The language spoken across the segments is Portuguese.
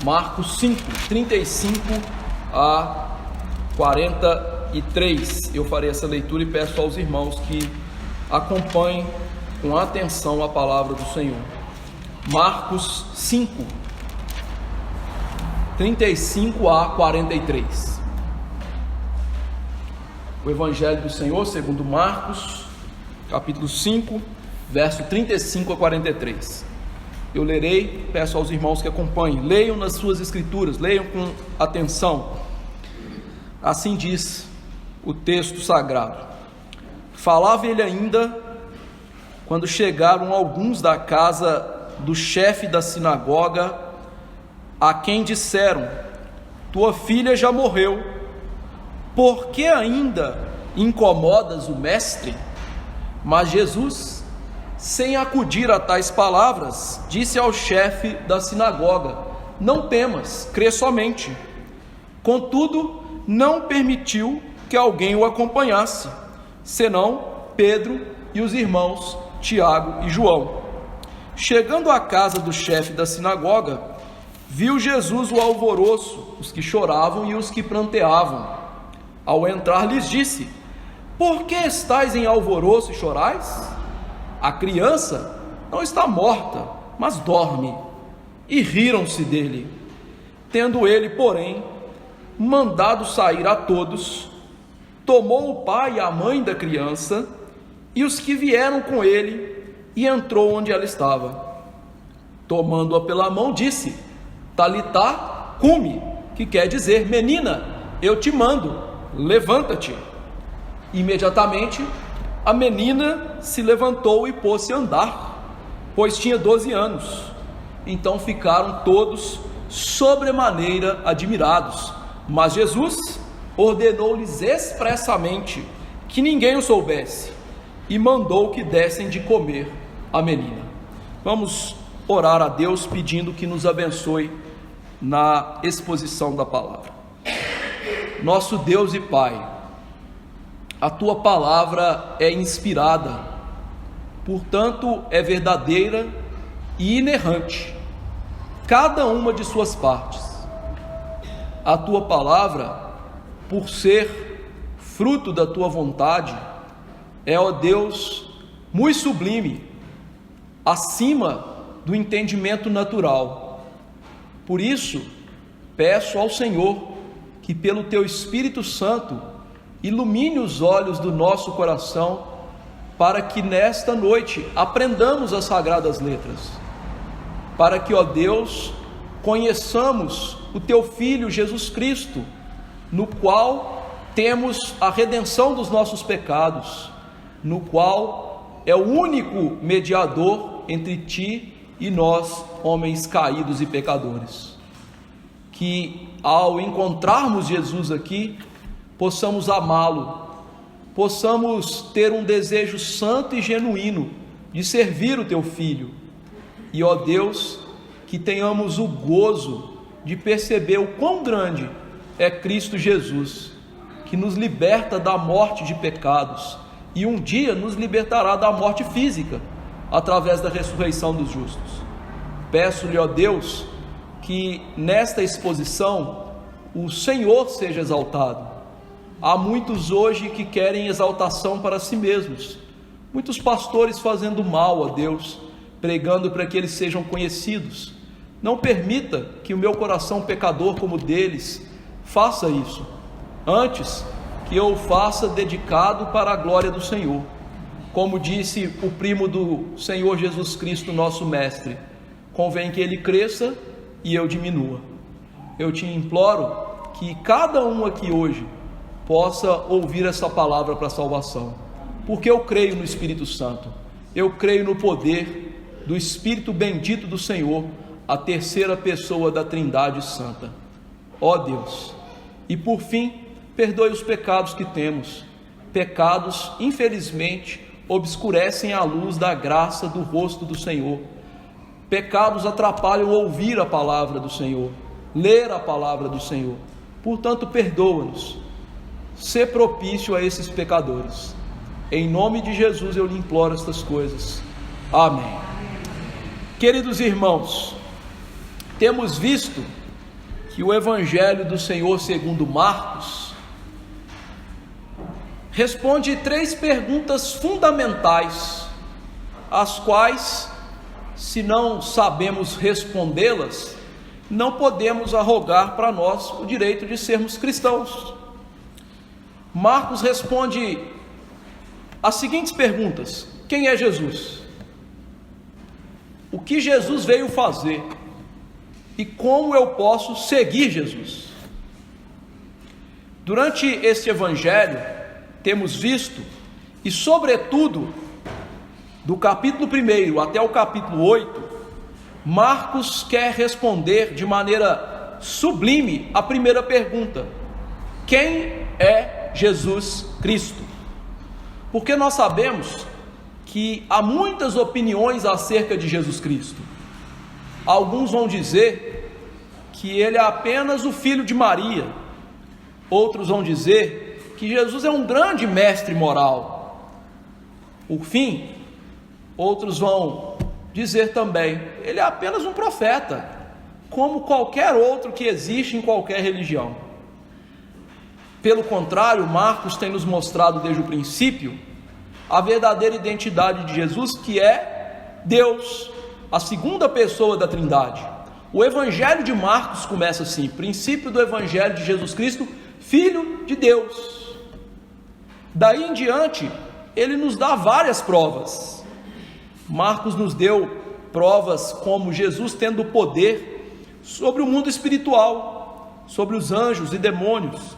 Marcos 5, 35 a 43. Eu farei essa leitura e peço aos irmãos que acompanhem com atenção a palavra do Senhor. Marcos 5, 35 a 43. O Evangelho do Senhor segundo Marcos, capítulo 5, verso 35 a 43. Eu lerei, peço aos irmãos que acompanhem, leiam nas suas escrituras, leiam com atenção. Assim diz o texto sagrado: falava ele ainda, quando chegaram alguns da casa do chefe da sinagoga, a quem disseram: tua filha já morreu, por que ainda incomodas o mestre? Mas Jesus, sem acudir a tais palavras, disse ao chefe da sinagoga: não temas, crê somente. Contudo, não permitiu que alguém o acompanhasse, senão Pedro e os irmãos Tiago e João. Chegando à casa do chefe da sinagoga, viu Jesus o alvoroço, os que choravam e os que pranteavam. Ao entrar, lhes disse: por que estáis em alvoroço e chorais? A criança não está morta, mas dorme. E riram-se dele. Tendo ele, porém, mandado sair a todos, tomou o pai e a mãe da criança e os que vieram com ele, e entrou onde ela estava. Tomando-a pela mão, disse: Talitá cumi, que quer dizer: menina, eu te mando, levanta-te. Imediatamente a menina se levantou e pôs-se a andar, pois tinha 12 anos. Então ficaram todos sobremaneira admirados. Mas Jesus ordenou-lhes expressamente que ninguém o soubesse, e mandou que dessem de comer a menina. Vamos orar a Deus pedindo que nos abençoe na exposição da palavra. Nosso Deus e Pai, a tua palavra é inspirada, portanto é verdadeira e inerrante, cada uma de suas partes. A tua palavra, por ser fruto da tua vontade, é, ó Deus, muito sublime, acima do entendimento natural. Por isso, peço ao Senhor que pelo teu Espírito Santo ilumine os olhos do nosso coração, para que nesta noite aprendamos as sagradas letras, para que, ó Deus, conheçamos o teu Filho Jesus Cristo, no qual temos a redenção dos nossos pecados, no qual é o único mediador entre ti e nós, homens caídos e pecadores. Que ao encontrarmos Jesus aqui, possamos amá-lo, possamos ter um desejo santo e genuíno de servir o teu Filho, e, ó Deus, que tenhamos o gozo de perceber o quão grande é Cristo Jesus, que nos liberta da morte de pecados, e um dia nos libertará da morte física, através da ressurreição dos justos. Peço-lhe, ó Deus, que nesta exposição o Senhor seja exaltado. Há muitos hoje que querem exaltação para si mesmos, muitos pastores fazendo mal a Deus, pregando para que eles sejam conhecidos. Não permita que o meu coração pecador como o deles faça isso. Antes, que eu o faça dedicado para a glória do Senhor. Como disse o primo do Senhor Jesus Cristo, nosso Mestre: convém que ele cresça e eu diminua. Eu te imploro que cada um aqui hoje possa ouvir essa palavra para a salvação, porque eu creio no Espírito Santo, eu creio no poder do Espírito bendito do Senhor, a terceira pessoa da Trindade Santa. Ó Deus, e por fim, perdoe os pecados que temos. Pecados, infelizmente, obscurecem a luz da graça do rosto do Senhor. Pecados atrapalham ouvir a palavra do Senhor, ler a palavra do Senhor. Portanto, perdoa-nos. Sê propício a esses pecadores. Em nome de Jesus eu lhe imploro estas coisas. Amém. Queridos irmãos, temos visto que o Evangelho do Senhor segundo Marcos responde 3 perguntas fundamentais, as quais, se não sabemos respondê-las, não podemos arrogar para nós o direito de sermos cristãos. Marcos responde as seguintes perguntas: quem é Jesus? O que Jesus veio fazer? E como eu posso seguir Jesus? Durante este evangelho, temos visto, e sobretudo, do capítulo 1 até o capítulo 8, Marcos quer responder de maneira sublime a primeira pergunta: quem é Jesus Cristo? Porque nós sabemos que há muitas opiniões acerca de Jesus Cristo. Alguns vão dizer que ele é apenas o filho de Maria, outros vão dizer que Jesus é um grande mestre moral. Por fim, outros vão dizer também, ele é apenas um profeta, como qualquer outro que existe em qualquer religião. Pelo contrário, Marcos tem nos mostrado desde o princípio a verdadeira identidade de Jesus, que é Deus, a segunda pessoa da Trindade. O Evangelho de Marcos começa assim: princípio do Evangelho de Jesus Cristo, Filho de Deus. Daí em diante, ele nos dá várias provas. Marcos nos deu provas como Jesus tendo poder sobre o mundo espiritual, sobre os anjos e demônios.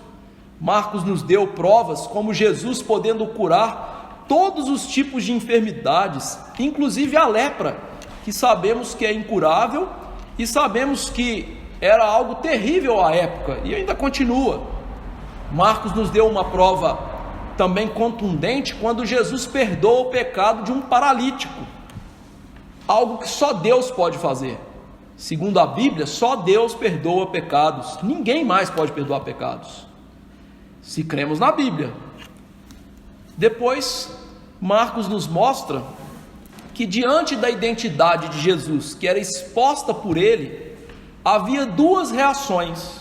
Marcos nos deu provas como Jesus podendo curar todos os tipos de enfermidades, inclusive a lepra, que sabemos que é incurável e sabemos que era algo terrível à época e ainda continua. Marcos nos deu uma prova também contundente quando Jesus perdoa o pecado de um paralítico, algo que só Deus pode fazer. Segundo a Bíblia, só Deus perdoa pecados, ninguém mais pode perdoar pecados, se cremos na Bíblia. Depois, Marcos nos mostra que diante da identidade de Jesus, que era exposta por ele, havia 2 reações: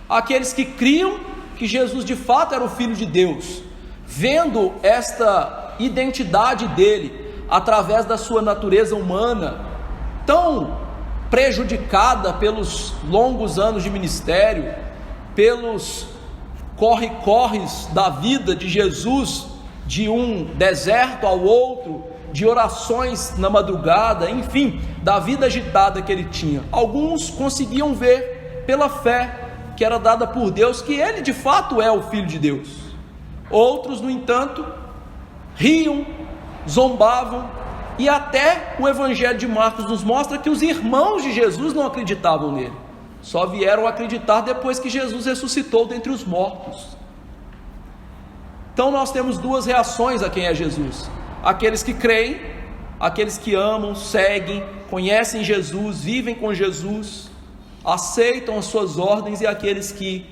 aqueles que criam que Jesus de fato era o Filho de Deus, vendo esta identidade dele através da sua natureza humana, tão prejudicada pelos longos anos de ministério, pelos corre-corres da vida de Jesus, de um deserto ao outro, de orações na madrugada, enfim, da vida agitada que ele tinha. Alguns conseguiam ver pela fé que era dada por Deus que ele de fato é o Filho de Deus. Outros, no entanto, riam, zombavam, e até o Evangelho de Marcos nos mostra que os irmãos de Jesus não acreditavam nele, só vieram acreditar depois que Jesus ressuscitou dentre os mortos. Então nós temos 2 reações a quem é Jesus: aqueles que creem, aqueles que amam, seguem, conhecem Jesus, vivem com Jesus, aceitam as suas ordens, e aqueles que,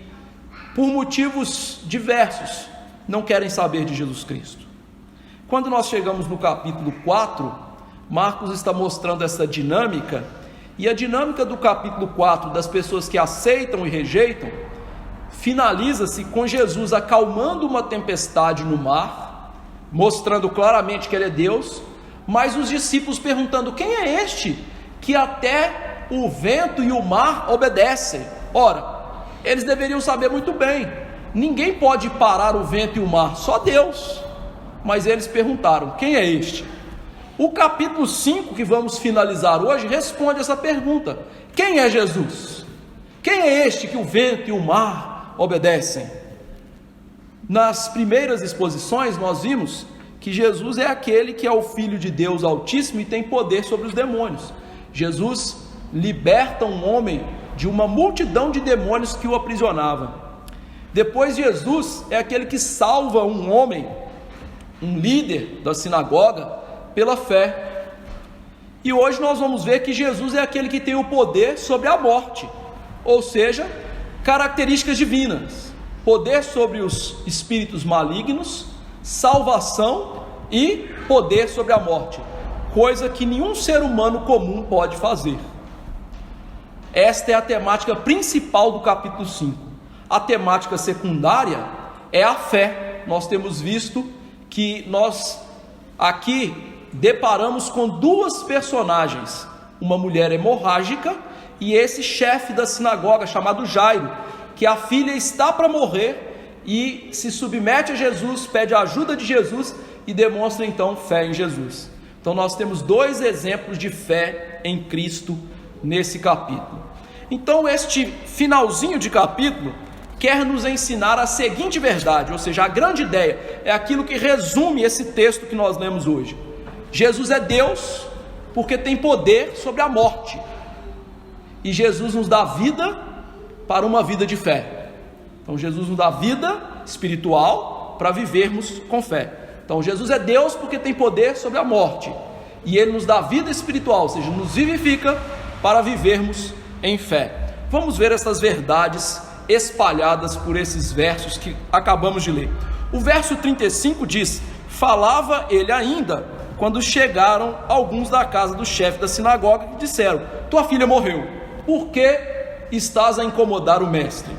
por motivos diversos, não querem saber de Jesus Cristo. Quando nós chegamos no capítulo 4, Marcos está mostrando essa dinâmica, e a dinâmica do capítulo 4, das pessoas que aceitam e rejeitam, finaliza-se com Jesus acalmando uma tempestade no mar, mostrando claramente que ele é Deus, mas os discípulos perguntando: quem é este que até o vento e o mar obedecem? Ora, eles deveriam saber muito bem, ninguém pode parar o vento e o mar, só Deus. Mas eles perguntaram: quem é este? O capítulo 5, que vamos finalizar hoje, responde essa pergunta: quem é Jesus? Quem é este que o vento e o mar obedecem? Nas primeiras exposições nós vimos que Jesus é aquele que é o Filho de Deus Altíssimo e tem poder sobre os demônios. Jesus liberta um homem de uma multidão de demônios que o aprisionava. Depois, Jesus é aquele que salva um homem, um líder da sinagoga, pela fé. E hoje nós vamos ver que Jesus é aquele que tem o poder sobre a morte, ou seja, características divinas: poder sobre os espíritos malignos, salvação e poder sobre a morte, coisa que nenhum ser humano comum pode fazer. esta é a temática principal do capítulo 5. A temática secundária é a fé. Nós temos visto que nós aqui deparamos com duas personagens, uma mulher hemorrágica e esse chefe da sinagoga chamado Jairo, que a filha está para morrer e se submete a Jesus, pede a ajuda de Jesus e demonstra então fé em Jesus. Então nós temos dois exemplos de fé em Cristo nesse capítulo. Então este finalzinho de capítulo quer nos ensinar a seguinte verdade, ou seja, a grande ideia é aquilo que resume esse texto que nós lemos hoje. Jesus é Deus porque tem poder sobre a morte, e Jesus nos dá vida para uma vida de fé. Então Jesus nos dá vida espiritual para vivermos com fé. Então Jesus é Deus porque tem poder sobre a morte, e Ele nos dá vida espiritual, ou seja, nos vivifica para vivermos em fé. Vamos ver essas verdades espalhadas por esses versos que acabamos de ler. O verso 35 diz: falava ele ainda, quando chegaram alguns da casa do chefe da sinagoga, que disseram: tua filha morreu, por que estás a incomodar o mestre?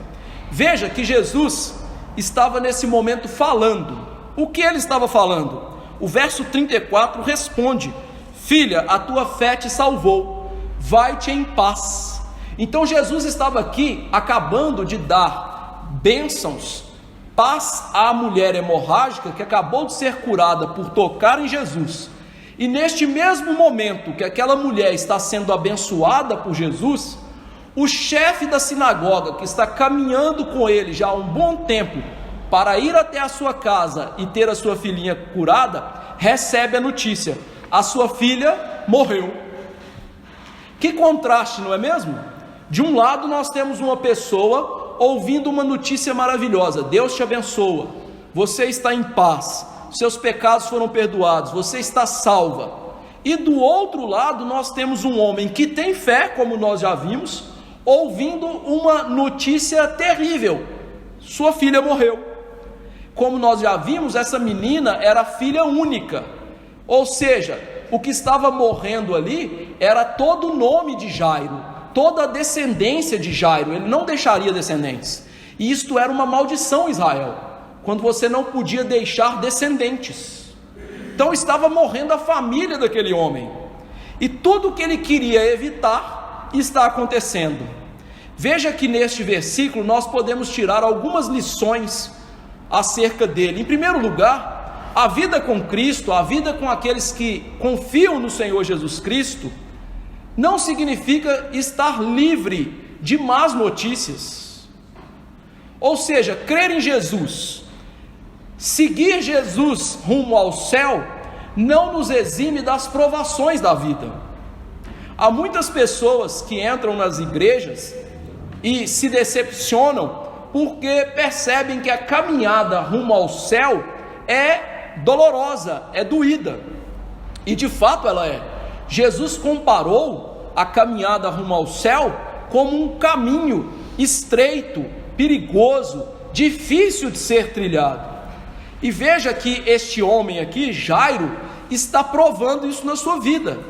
Veja que Jesus estava nesse momento falando. O que ele estava falando? O verso 34 responde: filha, a tua fé te salvou, vai-te em paz. Então Jesus estava aqui acabando de dar bênçãos, paz à mulher hemorrágica que acabou de ser curada por tocar em Jesus. E neste mesmo momento que aquela mulher está sendo abençoada por Jesus, o chefe da sinagoga, que está caminhando com ele já há um bom tempo para ir até a sua casa e ter a sua filhinha curada, recebe a notícia: a sua filha morreu. Que contraste, não é mesmo? De um lado nós temos uma pessoa ouvindo uma notícia maravilhosa: Deus te abençoa, você está em paz, seus pecados foram perdoados, você está salva. E do outro lado nós temos um homem que tem fé, como nós já vimos, ouvindo uma notícia terrível: sua filha morreu. Como nós já vimos, essa menina era filha única, ou seja, o que estava morrendo ali era todo o nome de Jairo, toda a descendência de Jairo. Ele não deixaria descendentes, e isto era uma maldição em Israel, quando você não podia deixar descendentes. Então estava morrendo a família daquele homem, e tudo o que ele queria evitar está acontecendo. Veja que neste versículo nós podemos tirar algumas lições acerca dele. Em primeiro lugar, a vida com Cristo, a vida com aqueles que confiam no Senhor Jesus Cristo, não significa estar livre de más notícias. Ou seja, crer em Jesus, seguir Jesus rumo ao céu, não nos exime das provações da vida. Há muitas pessoas que entram nas igrejas e se decepcionam porque percebem que a caminhada rumo ao céu é dolorosa, é doída, e de fato ela é. Jesus comparou a caminhada rumo ao céu como um caminho estreito, perigoso, difícil de ser trilhado. E veja que este homem aqui, Jairo, está provando isso na sua vida.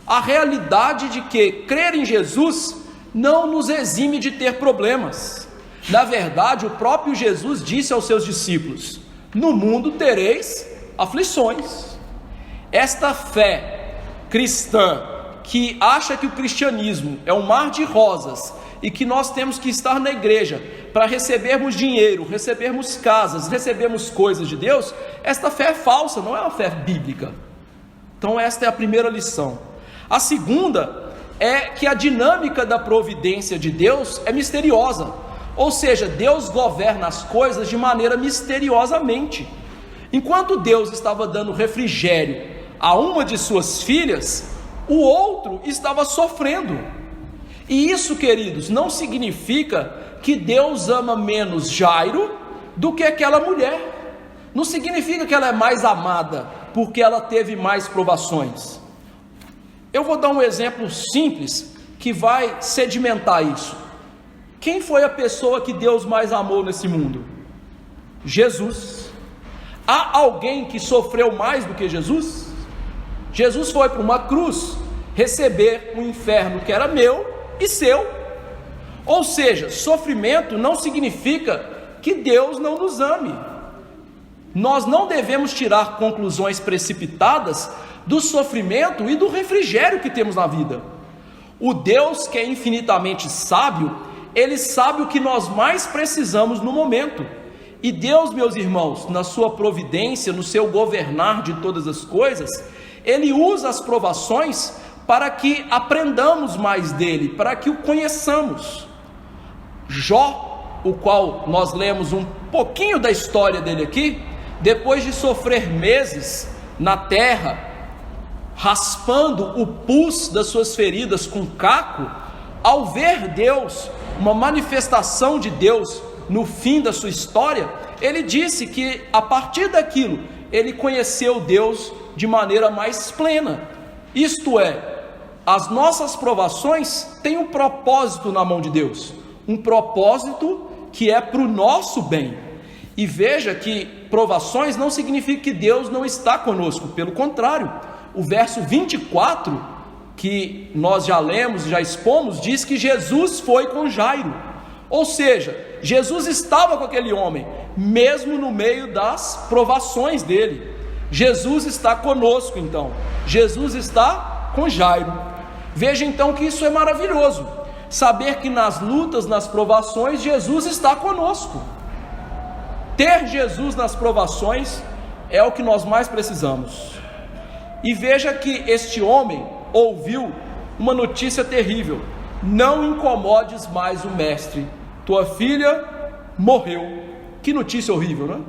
A realidade de que crer em Jesus não nos exime de ter problemas. Na verdade, o próprio Jesus disse aos seus discípulos: no mundo tereis aflições. Esta fé cristã, que acha que o cristianismo é um mar de rosas e que nós temos que estar na igreja para recebermos dinheiro, recebermos casas, recebermos coisas de Deus, esta fé é falsa, não é uma fé bíblica. Então esta é a primeira lição. A segunda é que a dinâmica da providência de Deus é misteriosa, ou seja, Deus governa as coisas de maneira misteriosamente. Enquanto Deus estava dando refrigério a uma de suas filhas, o outro estava sofrendo. E isso, queridos, não significa que Deus ama menos Jairo do que aquela mulher. Não significa que ela é mais amada porque ela teve mais provações. Eu vou dar um exemplo simples que vai sedimentar isso. Quem foi a pessoa que Deus mais amou nesse mundo? Jesus. Há alguém que sofreu mais do que Jesus? Jesus foi para uma cruz receber um inferno que era meu e seu, Ou seja, sofrimento não significa que Deus não nos ame. Nós não devemos tirar conclusões precipitadas do sofrimento e do refrigério que temos na vida. O Deus que é infinitamente sábio, Ele sabe o que nós mais precisamos no momento. E Deus, meus irmãos, na sua providência, no seu governar de todas as coisas, Ele usa as provações para que aprendamos mais dele, para que o conheçamos. Jó, o qual nós lemos um pouquinho da história dele aqui, depois de sofrer meses na terra, raspando o pus das suas feridas com caco, ao ver Deus, uma manifestação de Deus no fim da sua história, ele disse que a partir daquilo, ele conheceu Deus de maneira mais plena. Isto é, as nossas provações têm um propósito na mão de Deus, um propósito que é para o nosso bem. E veja que provações não significa que Deus não está conosco, pelo contrário, o verso 24, que nós já lemos, já expomos, diz que Jesus foi com Jairo, ou seja, Jesus estava com aquele homem, mesmo no meio das provações dele. Jesus está conosco então, Jesus está com Jairo. Veja então que isso é maravilhoso, saber que nas lutas, nas provações, Jesus está conosco. Ter Jesus nas provações é o que nós mais precisamos. E veja que este homem ouviu uma notícia terrível: não incomodes mais o mestre, tua filha morreu. Que notícia horrível, não é?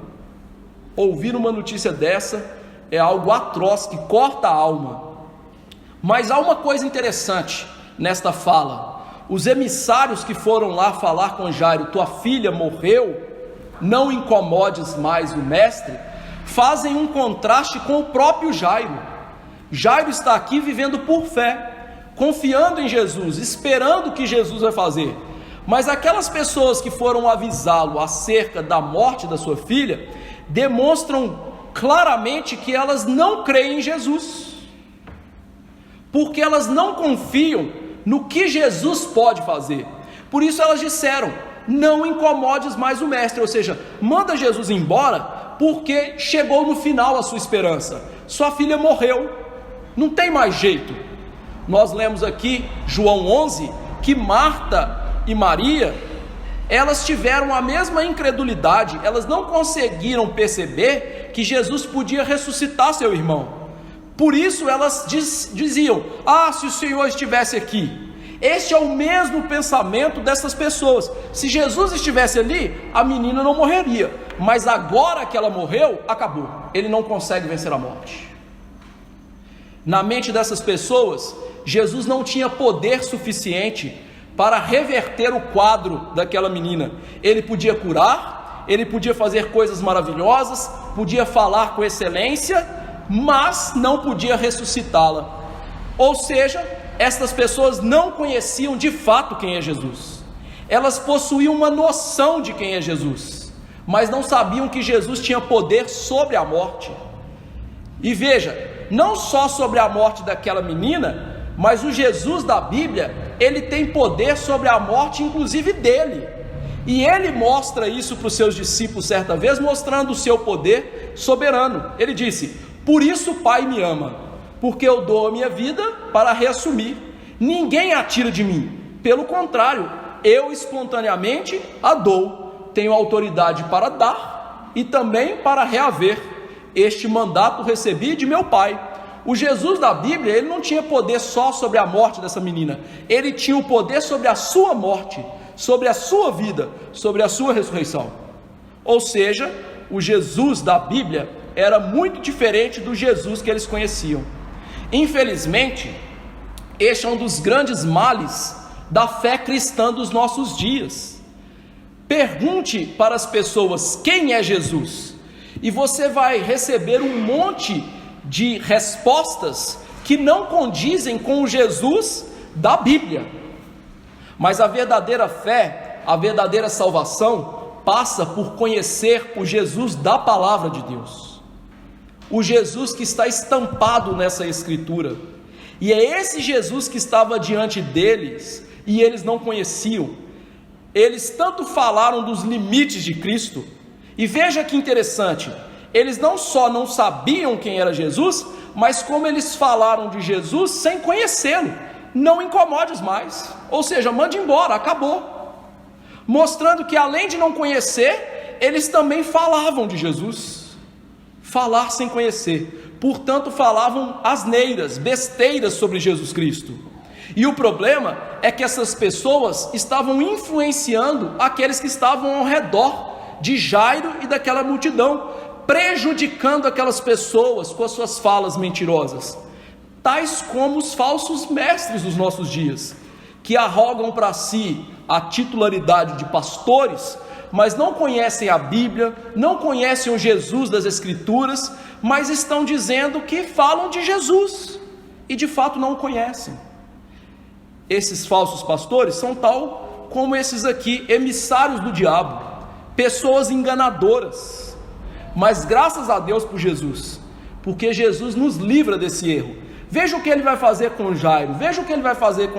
Ouvir uma notícia dessa é algo atroz que corta a alma. Mas há uma coisa interessante nesta fala: os emissários que foram lá falar com Jairo, tua filha morreu, não incomodes mais o mestre, fazem um contraste com o próprio Jairo. Jairo está aqui vivendo por fé, confiando em Jesus, esperando o que Jesus vai fazer. Mas aquelas pessoas que foram avisá-lo acerca da morte da sua filha, demonstram claramente que elas não creem em Jesus, porque elas não confiam no que Jesus pode fazer. Por isso elas disseram: não incomodes mais o mestre, ou seja, manda Jesus embora, porque chegou no final a sua esperança, sua filha morreu, não tem mais jeito. Nós lemos aqui João 11, que Marta e Maria, elas tiveram a mesma incredulidade, elas não conseguiram perceber que Jesus podia ressuscitar seu irmão. Por isso elas diziam: se o Senhor estivesse aqui. Este é o mesmo pensamento dessas pessoas. Se Jesus estivesse ali, a menina não morreria, mas agora que ela morreu, acabou, ele não consegue vencer a morte. Na mente dessas pessoas, Jesus não tinha poder suficiente para reverter o quadro daquela menina. Ele podia curar, ele podia fazer coisas maravilhosas, podia falar com excelência, mas não podia ressuscitá-la. Ou seja, estas pessoas não conheciam de fato quem é Jesus. Elas possuíam uma noção de quem é Jesus, mas não sabiam que Jesus tinha poder sobre a morte. E veja, não só sobre a morte daquela menina, mas o Jesus da Bíblia, ele tem poder sobre a morte, inclusive dele. E ele mostra isso para os seus discípulos certa vez, mostrando o seu poder soberano. Ele disse: por isso o Pai me ama, porque eu dou a minha vida para reassumir. Ninguém a tira de mim, pelo contrário, eu espontaneamente a dou. Tenho autoridade para dar e também para reaver. Este mandato recebi de meu Pai. O Jesus da Bíblia, ele não tinha poder só sobre a morte dessa menina, ele tinha o poder sobre a sua morte, sobre a sua vida, sobre a sua ressurreição. Ou seja, o Jesus da Bíblia era muito diferente do Jesus que eles conheciam. Infelizmente, este é um dos grandes males da fé cristã dos nossos dias. Pergunte para as pessoas quem é Jesus, e você vai receber um monte de respostas que não condizem com o Jesus da Bíblia. Mas a verdadeira fé, a verdadeira salvação, passa por conhecer o Jesus da palavra de Deus, o Jesus que está estampado nessa escritura. E é esse Jesus que estava diante deles e eles não conheciam. eles tanto falaram dos limites de Cristo, e veja que interessante, eles não só não sabiam quem era Jesus, mas como eles falaram de Jesus sem conhecê-lo. Não incomodes mais, ou seja, mande embora, acabou. Mostrando que além de não conhecer, eles também falavam de Jesus. Falar sem conhecer, portanto falavam asneiras, besteiras sobre Jesus Cristo. E o problema é que essas pessoas estavam influenciando aqueles que estavam ao redor de Jairo e daquela multidão, prejudicando aquelas pessoas com as suas falas mentirosas, tais como os falsos mestres dos nossos dias, que arrogam para si a titularidade de pastores, mas não conhecem a Bíblia, não conhecem o Jesus das Escrituras, mas estão dizendo que falam de Jesus, e de fato não o conhecem. Esses falsos pastores são tal como esses aqui, emissários do diabo, pessoas enganadoras, mas graças a Deus por Jesus, porque Jesus nos livra desse erro. Veja o que ele vai fazer com Jairo, veja o que ele vai fazer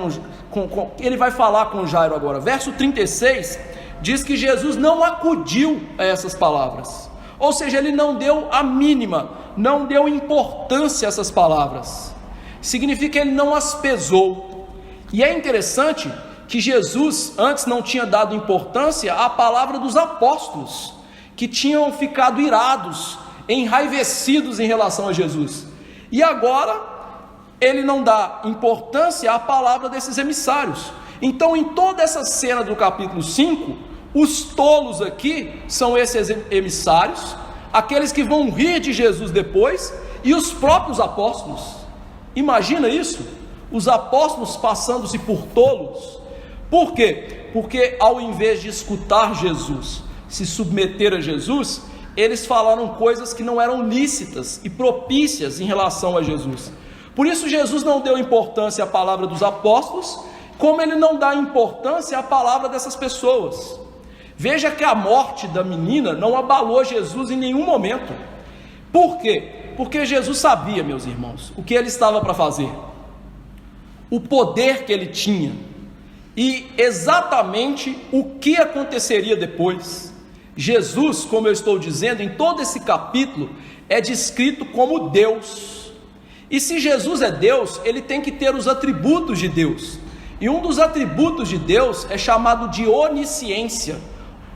ele vai falar com Jairo agora. Verso 36 diz que Jesus não acudiu a essas palavras, ou seja, ele não deu a mínima, não deu importância a essas palavras, significa que ele não as pesou. E é interessante que Jesus antes não tinha dado importância à palavra dos apóstolos, que tinham ficado irados, enraivecidos em relação a Jesus, e agora ele não dá importância à palavra desses emissários. Então, em toda essa cena do capítulo 5, os tolos aqui são esses emissários, aqueles que vão rir de Jesus depois, e os próprios apóstolos. Imagina isso, os apóstolos passando-se por tolos. Por quê? Porque ao invés de escutar Jesus, se submeter a Jesus, eles falaram coisas que não eram lícitas e propícias em relação a Jesus. Por isso Jesus não deu importância à palavra dos apóstolos, como ele não dá importância à palavra dessas pessoas. Veja que a morte da menina não abalou Jesus em nenhum momento. Por quê? Porque Jesus sabia, meus irmãos, o que ele estava para fazer, o poder que ele tinha, e exatamente o que aconteceria depois. Jesus, como eu estou dizendo, em todo esse capítulo, é descrito como Deus. E se Jesus é Deus, ele tem que ter os atributos de Deus. E um dos atributos de Deus é chamado de onisciência.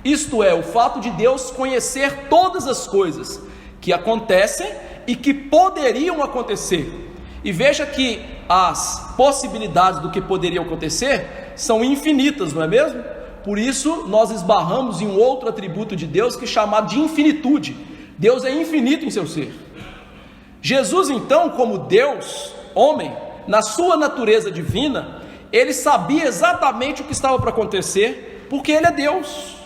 Isto é, o fato de Deus conhecer todas as coisas que acontecem e que poderiam acontecer. E veja que as possibilidades do que poderiam acontecer são infinitas, não é mesmo? Por isso nós esbarramos em um outro atributo de Deus que é chamado de infinitude. Deus é infinito em seu ser. Jesus então, como Deus, homem, na sua natureza divina, ele sabia exatamente o que estava para acontecer, porque ele é Deus.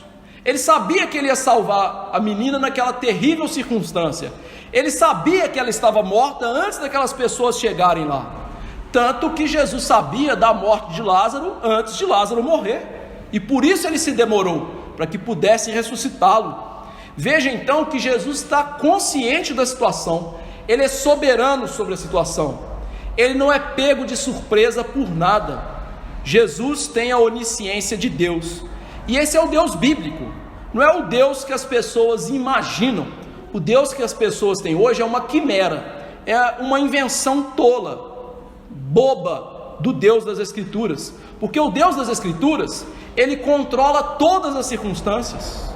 Ele sabia que ele ia salvar a menina naquela terrível circunstância. Ele sabia que ela estava morta antes daquelas pessoas chegarem lá. Tanto que Jesus sabia da morte de Lázaro antes de Lázaro morrer. E por isso ele se demorou, para que pudesse ressuscitá-lo. Veja então que Jesus está consciente da situação. Ele é soberano sobre a situação. Ele não é pego de surpresa por nada. Jesus tem a onisciência de Deus. E esse é o Deus bíblico. Não é o Deus que as pessoas imaginam. O Deus que as pessoas têm hoje é uma quimera. É uma invenção tola, boba do Deus das Escrituras. Porque o Deus das Escrituras, ele controla todas as circunstâncias.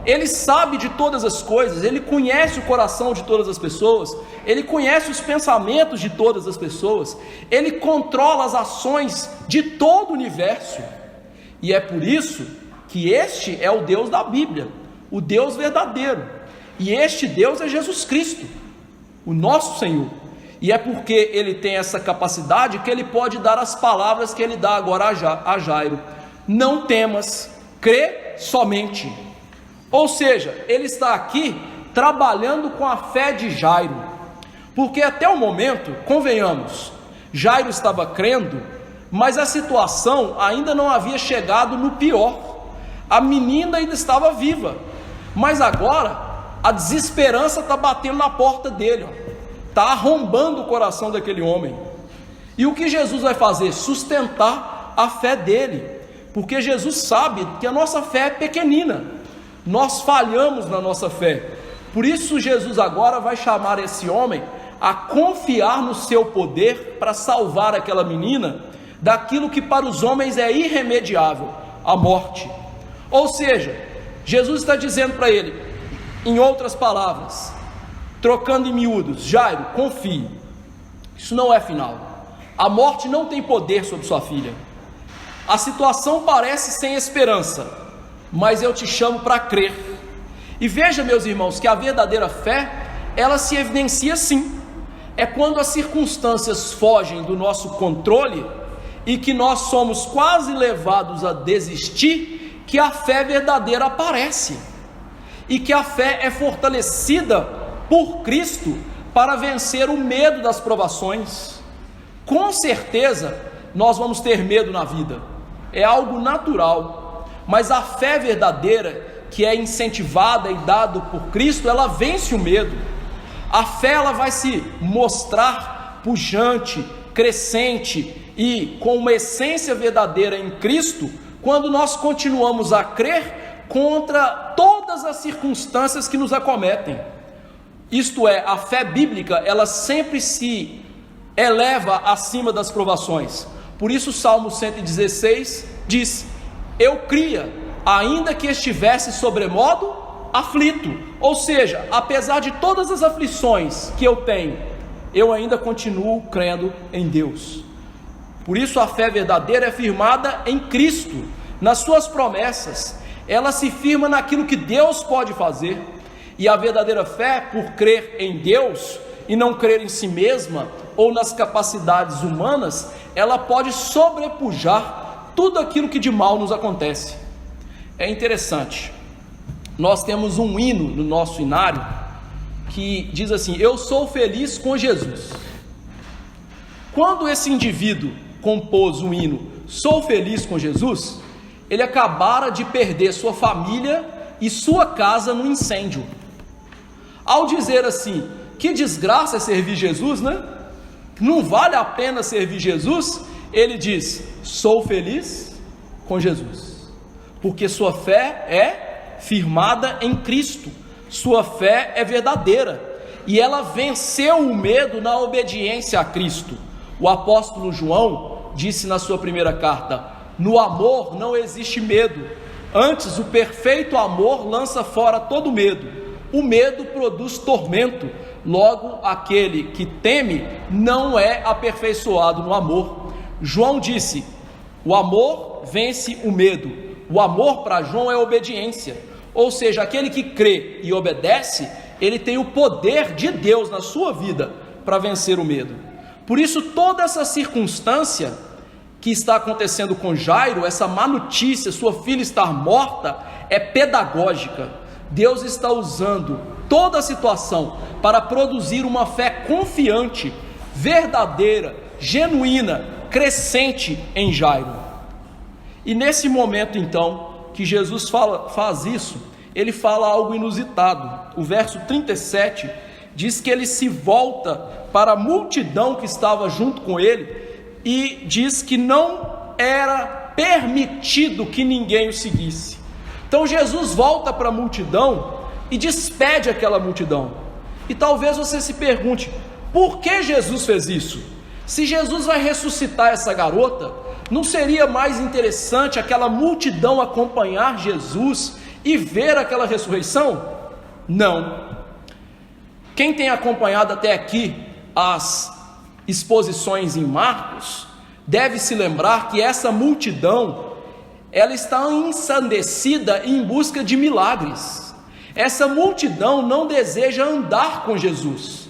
Ele sabe de todas as coisas, ele conhece o coração de todas as pessoas, ele conhece os pensamentos de todas as pessoas, ele controla as ações de todo o universo, e é por isso que este é o Deus da Bíblia, o Deus verdadeiro, e este Deus é Jesus Cristo, o nosso Senhor, e é porque ele tem essa capacidade que ele pode dar as palavras que ele dá agora a Jairo: não temas, crê somente. Ou seja, ele está aqui trabalhando com a fé de Jairo, porque até o momento, convenhamos, Jairo estava crendo, mas a situação ainda não havia chegado no pior. A menina ainda estava viva, mas agora a desesperança está batendo na porta dele, está arrombando o coração daquele homem. E o que Jesus vai fazer? Sustentar a fé dele, porque Jesus sabe que a nossa fé é pequenina, nós falhamos na nossa fé. Por isso Jesus agora vai chamar esse homem a confiar no seu poder para salvar aquela menina daquilo que para os homens é irremediável, a morte. Ou seja, Jesus está dizendo para ele, em outras palavras, trocando em miúdos: Jairo, confie, isso não é final, a morte não tem poder sobre sua filha, a situação parece sem esperança, mas eu te chamo para crer. E veja, meus irmãos, que a verdadeira fé, ela se evidencia sim, é quando as circunstâncias fogem do nosso controle e que nós somos quase levados a desistir, que a fé verdadeira aparece, e que a fé é fortalecida por Cristo para vencer o medo das provações. Com certeza nós vamos ter medo na vida, é algo natural, mas a fé verdadeira, que é incentivada e dada por Cristo, ela vence o medo. A fé, ela vai se mostrar pujante, crescente e com uma essência verdadeira em Cristo, quando nós continuamos a crer contra todas as circunstâncias que nos acometem. Isto é, a fé bíblica, ela sempre se eleva acima das provações. Por isso o Salmo 116 diz: eu cria, ainda que estivesse sobremodo aflito. Ou seja, apesar de todas as aflições que eu tenho, eu ainda continuo crendo em Deus. Por isso a fé verdadeira é firmada em Cristo, nas suas promessas. Ela se firma naquilo que Deus pode fazer. E a verdadeira fé, por crer em Deus e não crer em si mesma ou nas capacidades humanas, ela pode sobrepujar tudo aquilo que de mal nos acontece. É interessante, nós temos um hino no nosso hinário que diz assim: eu sou feliz com Jesus. Quando esse indivíduo compôs o hino Sou Feliz com Jesus, ele acabara de perder sua família e sua casa no incêndio. Ao dizer assim, que desgraça é servir Jesus, né? Não vale a pena servir Jesus, ele diz: sou feliz com Jesus, porque sua fé é firmada em Cristo, sua fé é verdadeira, e ela venceu o medo na obediência a Cristo. O apóstolo João disse na sua primeira carta: no amor não existe medo, antes o perfeito amor lança fora todo medo. O medo produz tormento, logo aquele que teme não é aperfeiçoado no amor. João disse: o amor vence o medo. O amor para João é obediência, ou seja, aquele que crê e obedece, ele tem o poder de Deus na sua vida para vencer o medo. Por isso toda essa circunstância que está acontecendo com Jairo, essa má notícia, sua filha estar morta, é pedagógica. Deus está usando toda a situação para produzir uma fé confiante, verdadeira, genuína, crescente em Jairo. E nesse momento então que Jesus faz isso, ele fala algo inusitado. O verso 37 diz que ele se volta para a multidão que estava junto com ele e diz que não era permitido que ninguém o seguisse. Então Jesus volta para a multidão e despede aquela multidão. E talvez você se pergunte: por que Jesus fez isso? Se Jesus vai ressuscitar essa garota, não seria mais interessante aquela multidão acompanhar Jesus e ver aquela ressurreição? Não. Quem tem acompanhado até aqui as exposições em Marcos, deve se lembrar que essa multidão, ela está ensandecida em busca de milagres. Essa multidão não deseja andar com Jesus.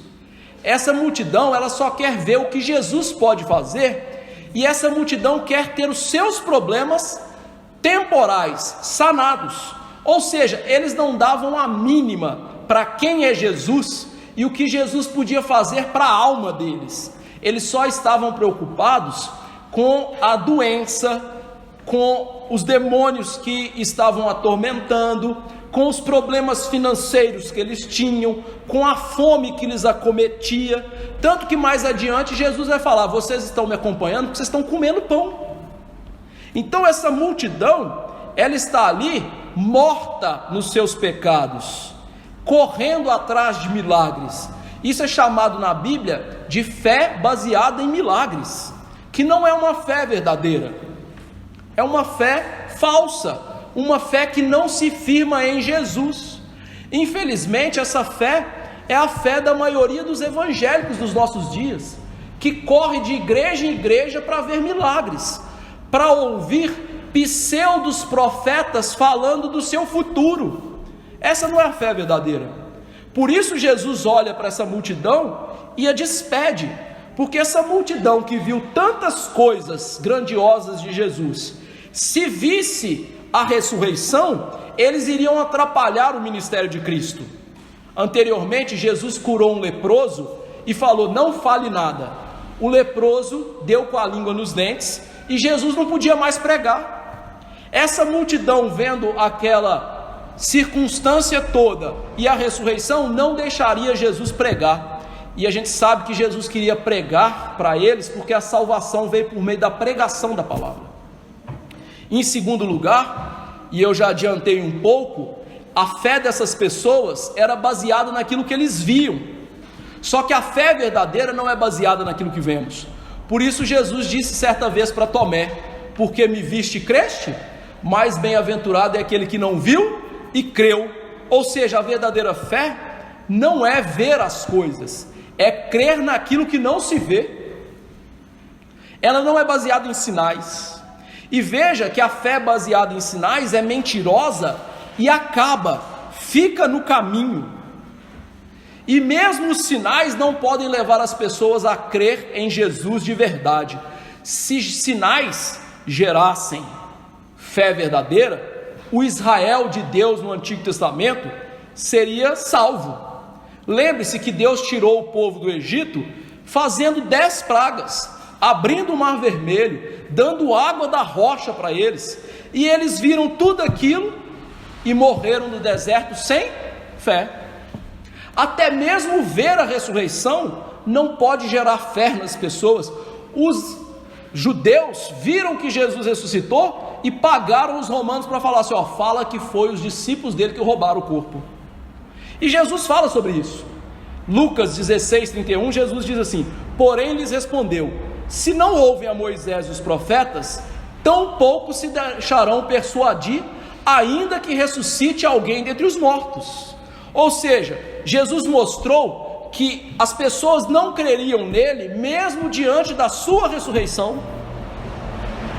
Essa multidão, ela só quer ver o que Jesus pode fazer, e essa multidão quer ter os seus problemas temporais sanados. Ou seja, eles não davam a mínima para quem é Jesus e o que Jesus podia fazer para a alma deles. Eles só estavam preocupados com a doença, com os demônios que estavam atormentando, com os problemas financeiros que eles tinham, com a fome que lhes acometia. Tanto que mais adiante Jesus vai falar: vocês estão me acompanhando porque vocês estão comendo pão. Então essa multidão, ela está ali morta nos seus pecados, correndo atrás de milagres. Isso é chamado na Bíblia de fé baseada em milagres, que não é uma fé verdadeira, é uma fé falsa, uma fé que não se firma em Jesus. Infelizmente, essa fé é a fé da maioria dos evangélicos dos nossos dias, que corre de igreja em igreja para ver milagres, para ouvir pseudos profetas falando do seu futuro. Essa não é a fé verdadeira. Por isso Jesus olha para essa multidão e a despede, porque essa multidão que viu tantas coisas grandiosas de Jesus, se visse a ressurreição, eles iriam atrapalhar o ministério de Cristo. Anteriormente, Jesus curou um leproso e falou: não fale nada. O leproso deu com a língua nos dentes e Jesus não podia mais pregar. Essa multidão, vendo aquela circunstância toda e a ressurreição, não deixaria Jesus pregar. E a gente sabe que Jesus queria pregar para eles, porque a salvação veio por meio da pregação da palavra. Em segundo lugar, e eu já adiantei um pouco, a fé dessas pessoas era baseada naquilo que eles viam. Só que a fé verdadeira não é baseada naquilo que vemos. Por isso Jesus disse certa vez para Tomé: porque me viste e creste? Mais bem-aventurado é aquele que não viu e creu. Ou seja, a verdadeira fé não é ver as coisas, é crer naquilo que não se vê. Ela não é baseada em sinais. E veja que a fé baseada em sinais é mentirosa e fica no caminho. E mesmo os sinais não podem levar as pessoas a crer em Jesus de verdade. Se sinais gerassem fé verdadeira, o Israel de Deus no Antigo Testamento seria salvo. Lembre-se que Deus tirou o povo do Egito fazendo 10 pragas, abrindo o mar vermelho, dando água da rocha para eles, e eles viram tudo aquilo e morreram no deserto sem fé. Até mesmo ver a ressurreição não pode gerar fé nas pessoas. Os judeus viram que Jesus ressuscitou e pagaram os romanos para falar assim: fala que foi os discípulos dele que roubaram o corpo. E Jesus fala sobre isso. Lucas 16:31, Jesus diz assim: porém lhes respondeu: se não ouvem a Moisés e os profetas, tampouco se deixarão persuadir, ainda que ressuscite alguém dentre os mortos. Ou seja, Jesus mostrou que as pessoas não creriam nele, mesmo diante da sua ressurreição,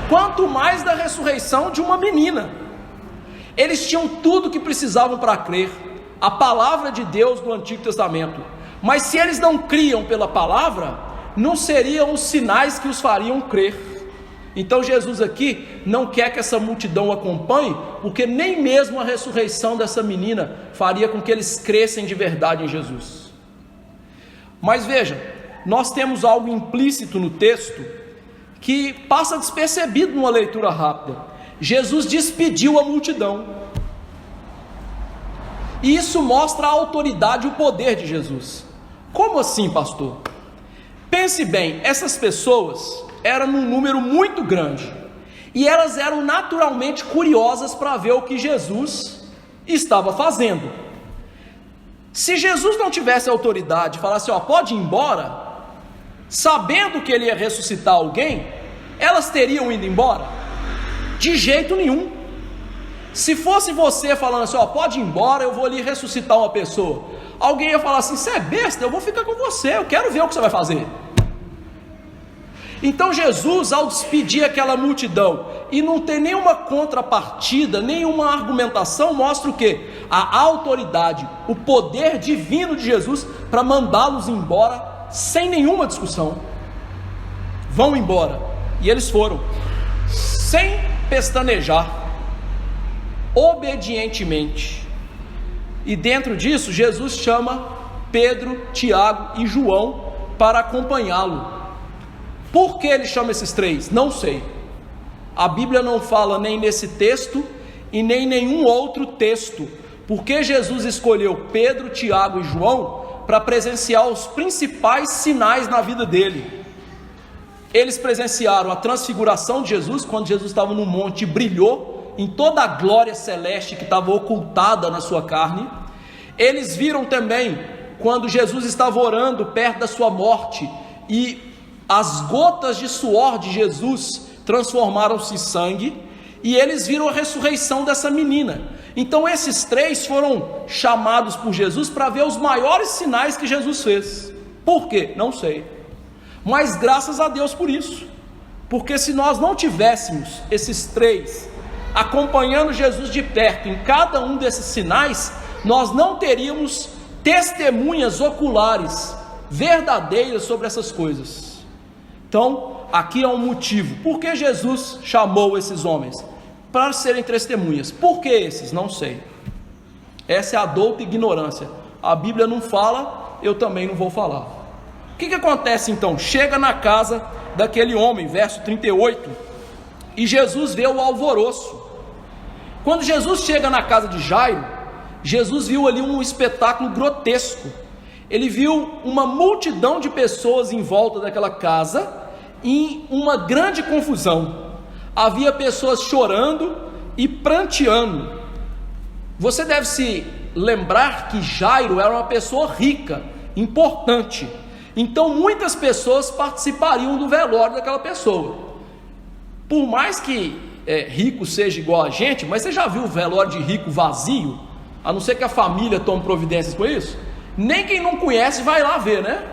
quanto mais da ressurreição de uma menina. Eles tinham tudo o que precisavam para crer, a palavra de Deus do Antigo Testamento, mas se eles não criam pela palavra, não seriam os sinais que os fariam crer. Então Jesus aqui não quer que essa multidão acompanhe, porque nem mesmo a ressurreição dessa menina faria com que eles crescem de verdade em Jesus. Mas veja, nós temos algo implícito no texto que passa despercebido numa leitura rápida. Jesus despediu a multidão, e isso mostra a autoridade e o poder de Jesus. Como assim, pastor? Pense bem, essas pessoas eram num número muito grande, e elas eram naturalmente curiosas para ver o que Jesus estava fazendo. Se Jesus não tivesse autoridade e falasse: pode ir embora, sabendo que ele ia ressuscitar alguém, elas teriam ido embora? De jeito nenhum. Se fosse você falando assim: pode ir embora, eu vou ali ressuscitar uma pessoa, alguém ia falar assim: você é besta, eu vou ficar com você, eu quero ver o que você vai fazer. Então Jesus, ao despedir aquela multidão e não ter nenhuma contrapartida, nenhuma argumentação, mostra o quê? A autoridade, o poder divino de Jesus para mandá-los embora sem nenhuma discussão. Vão embora. E eles foram, sem pestanejar, obedientemente. E dentro disso, Jesus chama Pedro, Tiago e João para acompanhá-lo. Por que ele chama esses três? Não sei. A Bíblia não fala nem nesse texto e nem em nenhum outro texto. Porque Jesus escolheu Pedro, Tiago e João para presenciar os principais sinais na vida dele. Eles presenciaram a transfiguração de Jesus, quando Jesus estava no monte e brilhou em toda a glória celeste que estava ocultada na sua carne. Eles viram também quando Jesus estava orando perto da sua morte e as gotas de suor de Jesus transformaram-se em sangue, e eles viram a ressurreição dessa menina. Então esses três foram chamados por Jesus para ver os maiores sinais que Jesus fez. Por quê? Não sei, mas graças a Deus por isso, porque se nós não tivéssemos esses três acompanhando Jesus de perto em cada um desses sinais, nós não teríamos testemunhas oculares verdadeiras sobre essas coisas. Então aqui é um motivo, por que Jesus chamou esses homens? Para serem testemunhas. Por que esses? Não sei. Essa é a douta ignorância. A Bíblia não fala, eu também não vou falar. O que acontece então? Chega na casa daquele homem, verso 38, e Jesus vê o alvoroço. Quando Jesus chega na casa de Jairo, Jesus viu ali um espetáculo grotesco. Ele viu uma multidão de pessoas em volta daquela casa, em uma grande confusão. Havia pessoas chorando e pranteando. Você deve se lembrar que Jairo era uma pessoa rica, importante. Então muitas pessoas participariam do velório daquela pessoa. Por mais que rico seja igual a gente, mas você já viu o velório de rico vazio? A não ser que a família tome providências com isso? Nem quem não conhece vai lá ver, né?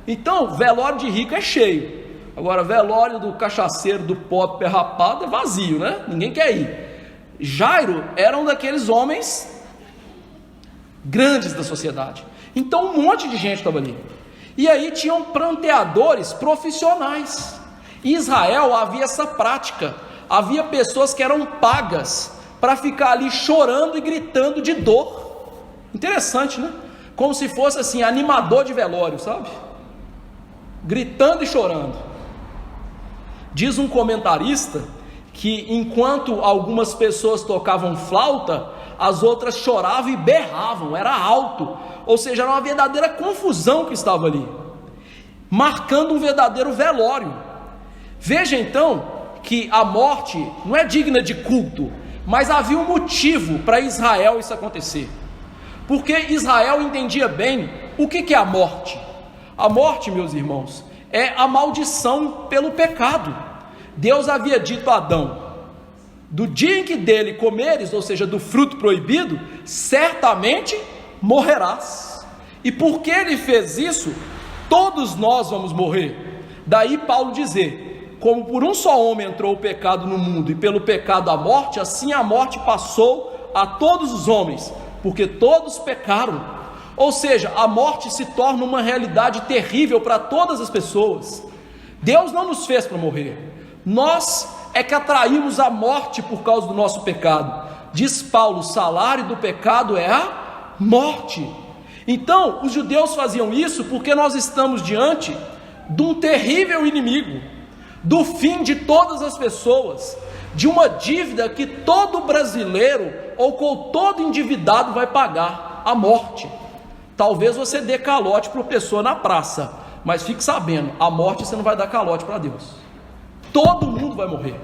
Então velório de rico é cheio. Agora, velório do cachaceiro, do pobre pé rapado é vazio, né? Ninguém quer ir. Jairo era um daqueles homens grandes da sociedade. Então um monte de gente estava ali. E aí tinham pranteadores profissionais. Em Israel havia essa prática. Havia pessoas que eram pagas para ficar ali chorando e gritando de dor. Interessante, né? Como se fosse assim, animador de velório, sabe? Gritando e chorando. Diz um comentarista que enquanto algumas pessoas tocavam flauta, as outras choravam e berravam, era alto, ou seja, era uma verdadeira confusão que estava ali, marcando um verdadeiro velório. Veja então que a morte não é digna de culto, mas havia um motivo para Israel isso acontecer, porque Israel entendia bem o que é a morte. A morte, meus irmãos, é a maldição pelo pecado. Deus havia dito a Adão: do dia em que dele comeres, ou seja, do fruto proibido, certamente morrerás. E porque ele fez isso, todos nós vamos morrer. Daí Paulo dizer: como por um só homem entrou o pecado no mundo, e pelo pecado a morte, assim a morte passou a todos os homens, porque todos pecaram. Ou seja, a morte se torna uma realidade terrível para todas as pessoas. Deus não nos fez para morrer, nós é que atraímos a morte por causa do nosso pecado. Diz Paulo: o salário do pecado é a morte. Então os judeus faziam isso porque nós estamos diante de um terrível inimigo, do fim de todas as pessoas, de uma dívida que todo brasileiro ou todo endividado vai pagar: a morte. Talvez você dê calote para uma pessoa na praça, mas fique sabendo, a morte você não vai dar calote para Deus. Todo mundo vai morrer.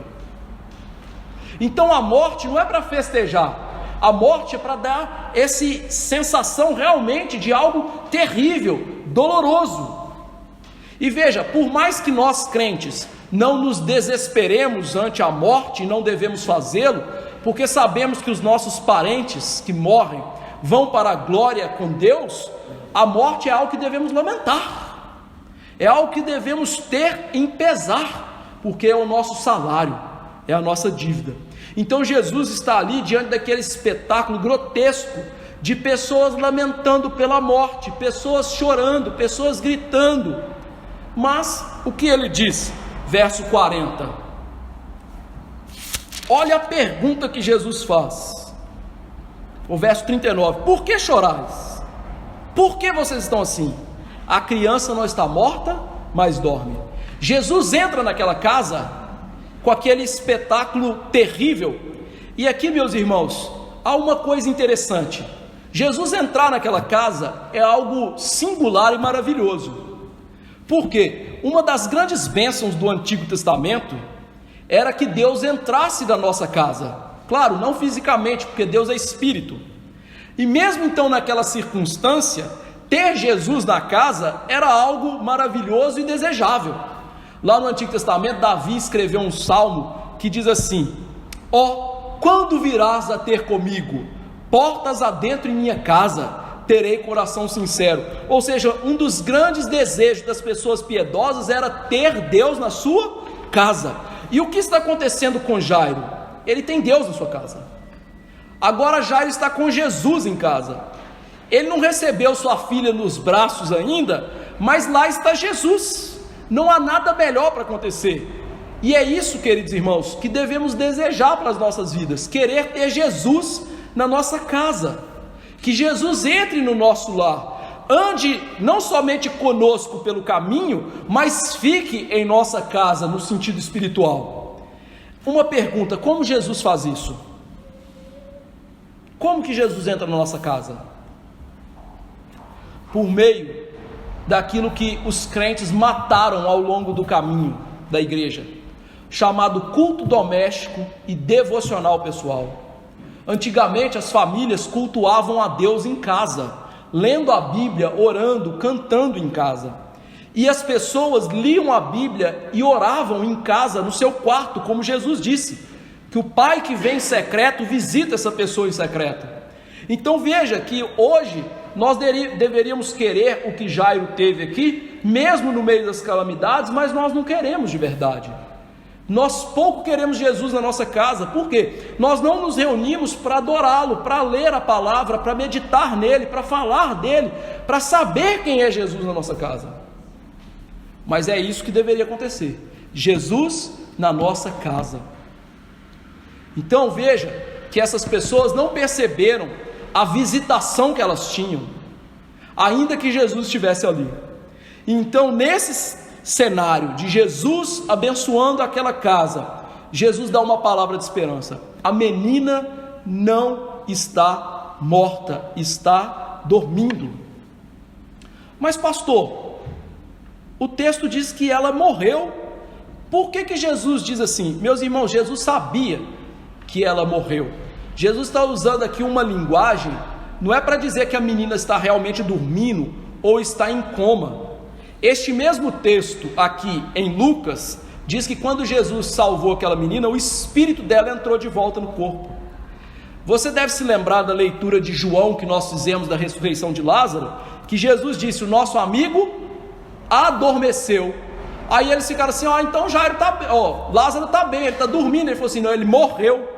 Então a morte não é para festejar, a morte é para dar essa sensação realmente de algo terrível, doloroso. E veja, por mais que nós crentes não nos desesperemos ante a morte, não devemos fazê-lo, porque sabemos que os nossos parentes que morrem vão para a glória com Deus, a morte é algo que devemos lamentar, é algo que devemos ter em pesar, porque é o nosso salário, é a nossa dívida. Então Jesus está ali diante daquele espetáculo grotesco, de pessoas lamentando pela morte, pessoas chorando, pessoas gritando. Mas o que ele diz? Verso 40, olha a pergunta que Jesus faz. O verso 39, por que chorais? Por que vocês estão assim? A criança não está morta, mas dorme. Jesus entra naquela casa com aquele espetáculo terrível. E aqui, meus irmãos, há uma coisa interessante. Jesus entrar naquela casa é algo singular e maravilhoso, Por quê? Uma das grandes bênçãos do Antigo Testamento era que Deus entrasse na nossa casa. Claro, não fisicamente, porque Deus é espírito. E mesmo então naquela circunstância, ter Jesus na casa era algo maravilhoso e desejável. Lá no Antigo Testamento, Davi escreveu um salmo que diz assim: ó, quando virás a ter comigo, portas adentro em minha casa, terei coração sincero. Ou seja, um dos grandes desejos das pessoas piedosas era ter Deus na sua casa. E o que está acontecendo com Jairo? Ele tem Deus na sua casa. Agora Jairo está com Jesus em casa. Ele não recebeu sua filha nos braços ainda, mas lá está Jesus. Não há nada melhor para acontecer. E é isso, queridos irmãos, que devemos desejar para as nossas vidas: querer ter Jesus na nossa casa, que Jesus entre no nosso lar, ande não somente conosco pelo caminho, mas fique em nossa casa no sentido espiritual. Uma pergunta: como Jesus faz isso? Como que Jesus entra na nossa casa? Por meio daquilo que os crentes mataram ao longo do caminho da igreja, chamado culto doméstico e devocional pessoal. Antigamente as famílias cultuavam a Deus em casa, lendo a Bíblia, orando, cantando em casa. E as pessoas liam a Bíblia e oravam em casa, no seu quarto, como Jesus disse, que o pai que vem em secreto visita essa pessoa em secreto. Então veja que hoje nós deveríamos querer o que Jairo teve aqui, mesmo no meio das calamidades, mas nós não queremos de verdade. Nós pouco queremos Jesus na nossa casa. Por quê? Nós não nos reunimos para adorá-lo, para ler a palavra, para meditar nele, para falar dele, para saber quem é Jesus na nossa casa. Mas é isso que deveria acontecer: Jesus na nossa casa. Então veja que essas pessoas não perceberam a visitação que elas tinham, ainda que Jesus estivesse ali. Então, nesse cenário de Jesus abençoando aquela casa, Jesus dá uma palavra de esperança: a menina não está morta, está dormindo. Mas pastor, o texto diz que ela morreu. Por que Jesus diz assim? Meus irmãos, Jesus sabia que ela morreu. Jesus está usando aqui uma linguagem, não é para dizer que a menina está realmente dormindo ou está em coma. Este mesmo texto aqui em Lucas diz que quando Jesus salvou aquela menina, o espírito dela entrou de volta no corpo. Você deve se lembrar da leitura de João que nós fizemos da ressurreição de Lázaro, que Jesus disse: o nosso amigo adormeceu. Aí eles ficaram assim: então Jairo Lázaro está bem, ele está dormindo. Ele falou assim: não, ele morreu.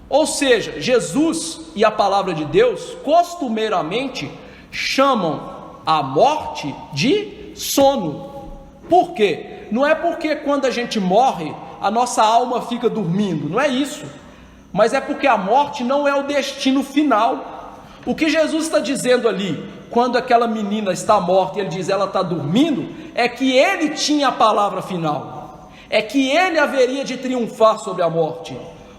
Ou seja, Jesus e a palavra de Deus costumeiramente chamam a morte de sono. Por quê? Não é porque quando a gente morre a nossa alma fica dormindo, não é isso, mas é porque a morte não é o destino final. O que Jesus está dizendo ali, quando aquela menina está morta e ele diz ela está dormindo, é que ele tinha a palavra final, é que ele haveria de triunfar sobre a morte.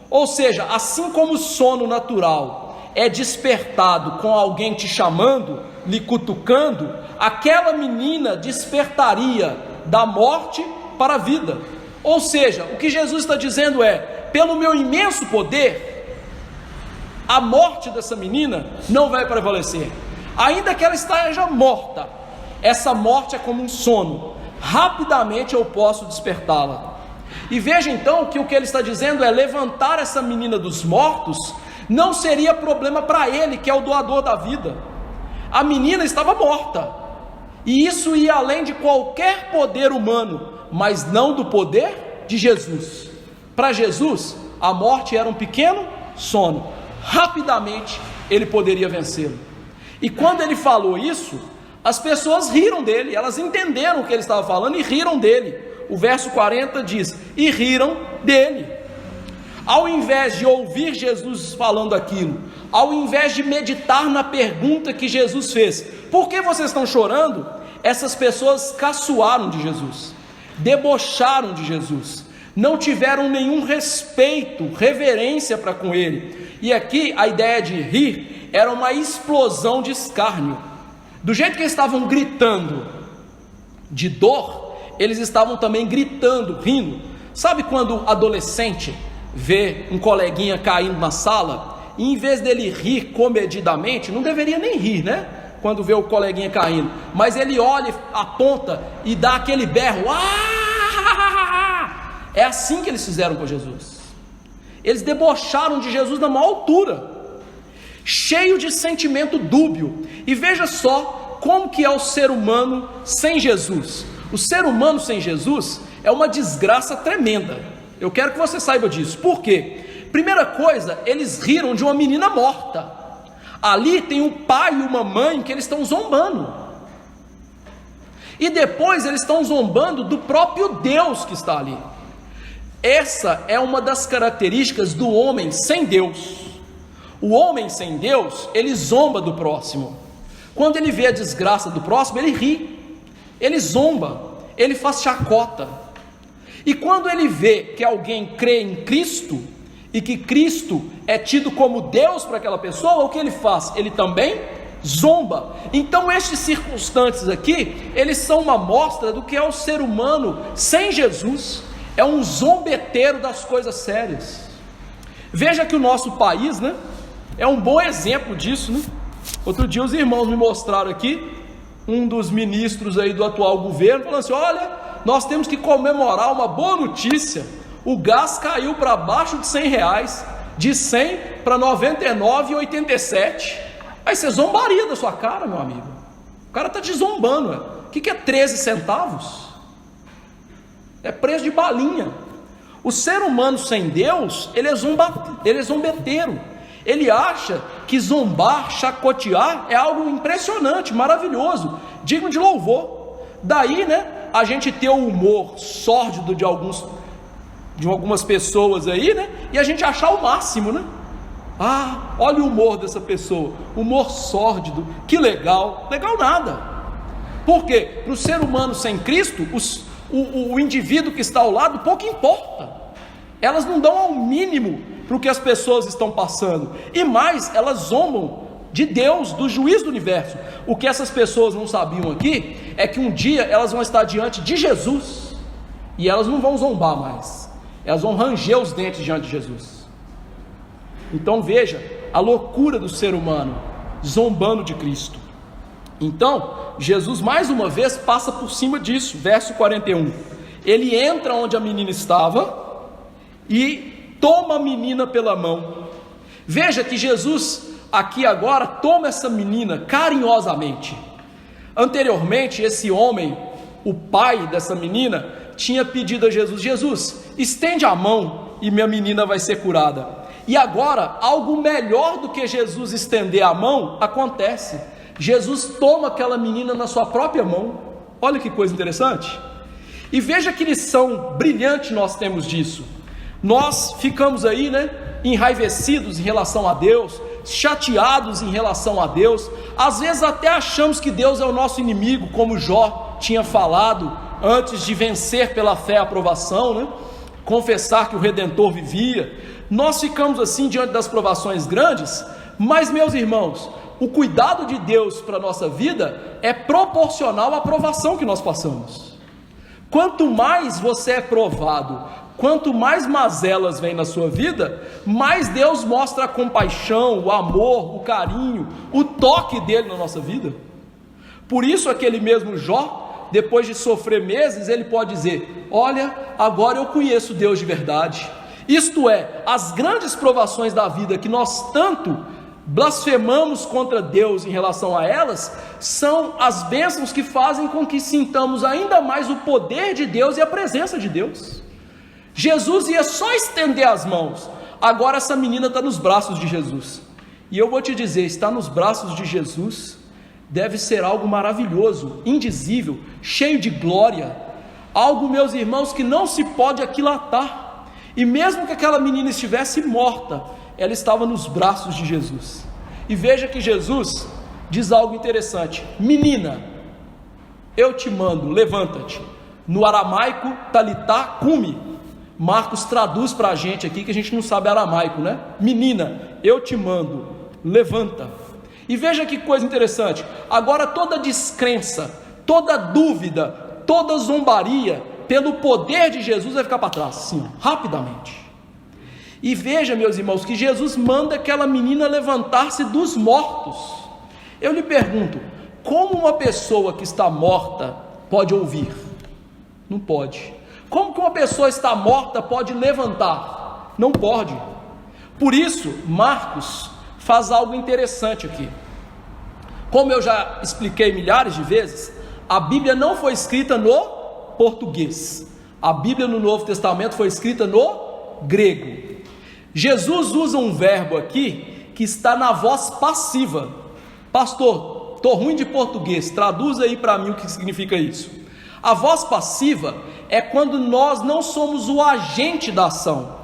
Ou seja, assim como o sono natural é despertado com alguém te chamando, lhe cutucando, aquela menina despertaria da morte para a vida. Ou seja, o que Jesus está dizendo é: pelo meu imenso poder, a morte dessa menina não vai prevalecer. Ainda que ela esteja morta, essa morte é como um sono, rapidamente eu posso despertá-la. E veja então que o que ele está dizendo é: levantar essa menina dos mortos não seria problema para ele, que é o doador da vida. A menina estava morta, e isso ia além de qualquer poder humano, mas não do poder de Jesus. Para Jesus, a morte era um pequeno sono, rapidamente ele poderia vencê-lo. E quando ele falou isso, as pessoas riram dele, elas entenderam o que ele estava falando e riram dele. O verso 40 diz: e riram dele. Ao invés de ouvir Jesus falando aquilo, ao invés de meditar na pergunta que Jesus fez: por que vocês estão chorando? Essas pessoas caçoaram de Jesus, debocharam de Jesus, não tiveram nenhum respeito, reverência para com ele. E aqui a ideia de rir era uma explosão de escárnio. Do jeito que eles estavam gritando de dor, eles estavam também gritando, rindo. Sabe quando adolescente vê um coleguinha caindo na sala, e em vez dele rir comedidamente, não deveria nem rir, né? Quando vê o coleguinha caindo, mas ele olha, aponta e dá aquele berro. É assim que eles fizeram com Jesus. Eles debocharam de Jesus na maior altura, cheio de sentimento dúbio. E veja só como que é o ser humano sem Jesus. O ser humano sem Jesus é uma desgraça tremenda. Eu quero que você saiba disso. Por quê? Primeira coisa, eles riram de uma menina morta. Ali tem um pai e uma mãe que eles estão zombando. E depois eles estão zombando do próprio Deus que está ali. Essa é uma das características do homem sem Deus. O homem sem Deus, ele zomba do próximo. Quando ele vê a desgraça do próximo, ele ri, ele zomba, ele faz chacota. E quando ele vê que alguém crê em Cristo, e que Cristo é tido como Deus para aquela pessoa, o que ele faz? Ele também zomba. Então estes circunstantes aqui, eles são uma amostra do que é o ser humano sem Jesus. É um zombeteiro das coisas sérias. Veja que o nosso país, né, é um bom exemplo disso, né? Outro dia os irmãos me mostraram aqui um dos ministros aí do atual governo, falando assim: olha, nós temos que comemorar uma boa notícia. O gás caiu para abaixo de R$100, de 100 para 99,87. Aí você zombaria da sua cara, meu amigo. O cara está te zombando. O que é 13 centavos? É preço de balinha. O ser humano sem Deus, ele é zombeteiro. Ele acha que zombar, chacotear é algo impressionante, maravilhoso, digno de louvor. Daí, né, a gente ter o humor sórdido de algumas pessoas aí, né, e a gente achar o máximo, né? Ah, olha o humor dessa pessoa, humor sórdido, que legal. Legal nada. Por quê? Para o ser humano sem Cristo, o indivíduo que está ao lado pouco importa. Elas não dão ao mínimo para o que as pessoas estão passando, e mais, elas zombam de Deus, do juiz do universo. O que essas pessoas não sabiam aqui é que um dia elas vão estar diante de Jesus, e elas não vão zombar mais, elas vão ranger os dentes diante de Jesus. Então veja a loucura do ser humano zombando de Cristo. Então Jesus mais uma vez passa por cima disso. Verso 41, ele entra onde a menina estava e toma a menina pela mão. Veja que Jesus aqui agora toma essa menina carinhosamente. Anteriormente esse homem, o pai dessa menina, tinha pedido a Jesus: Jesus, estende a mão e minha menina vai ser curada. E agora algo melhor do que Jesus estender a mão acontece. Jesus toma aquela menina na sua própria mão. Olha que coisa interessante. E veja que lição brilhante nós temos disso. Nós ficamos aí, né, enraivecidos em relação a Deus, chateados em relação a Deus, às vezes até achamos que Deus é o nosso inimigo, como Jó tinha falado antes de vencer pela fé a provação, né? Confessar que o Redentor vivia. Nós ficamos assim diante das provações grandes, mas meus irmãos, o cuidado de Deus para a nossa vida é proporcional à provação que nós passamos. Quanto mais você é provado, quanto mais mazelas vêm na sua vida, mais Deus mostra a compaixão, o amor, o carinho, o toque dele na nossa vida. Por isso aquele mesmo Jó, depois de sofrer meses, ele pode dizer: olha, agora eu conheço Deus de verdade. Isto é, as grandes provações da vida que nós tanto blasfemamos contra Deus em relação a elas, são as bênçãos que fazem com que sintamos ainda mais o poder de Deus e a presença de Deus. Jesus ia só estender as mãos, agora essa menina está nos braços de Jesus. E eu vou te dizer, estar nos braços de Jesus deve ser algo maravilhoso, indizível, cheio de glória, algo, meus irmãos, que não se pode aquilatar. E mesmo que aquela menina estivesse morta, ela estava nos braços de Jesus. E veja que Jesus diz algo interessante: menina, eu te mando, levanta-te. No aramaico, talitá cumi. Marcos traduz para a gente aqui, que a gente não sabe aramaico, né? Menina, eu te mando, levanta. E veja que coisa interessante. Agora toda descrença, toda dúvida, toda zombaria pelo poder de Jesus vai ficar para trás, assim, rapidamente. E veja, meus irmãos, que Jesus manda aquela menina levantar-se dos mortos. Eu lhe pergunto, como uma pessoa que está morta pode ouvir? Não pode. Como que uma pessoa está morta pode levantar? Não pode. Por isso, Marcos faz algo interessante aqui. Como eu já expliquei milhares de vezes, a Bíblia não foi escrita no português. A Bíblia no Novo Testamento foi escrita no grego. Jesus usa um verbo aqui que está na voz passiva. Pastor, estou ruim de português, traduz aí para mim o que significa isso. A voz passiva é quando nós não somos o agente da ação,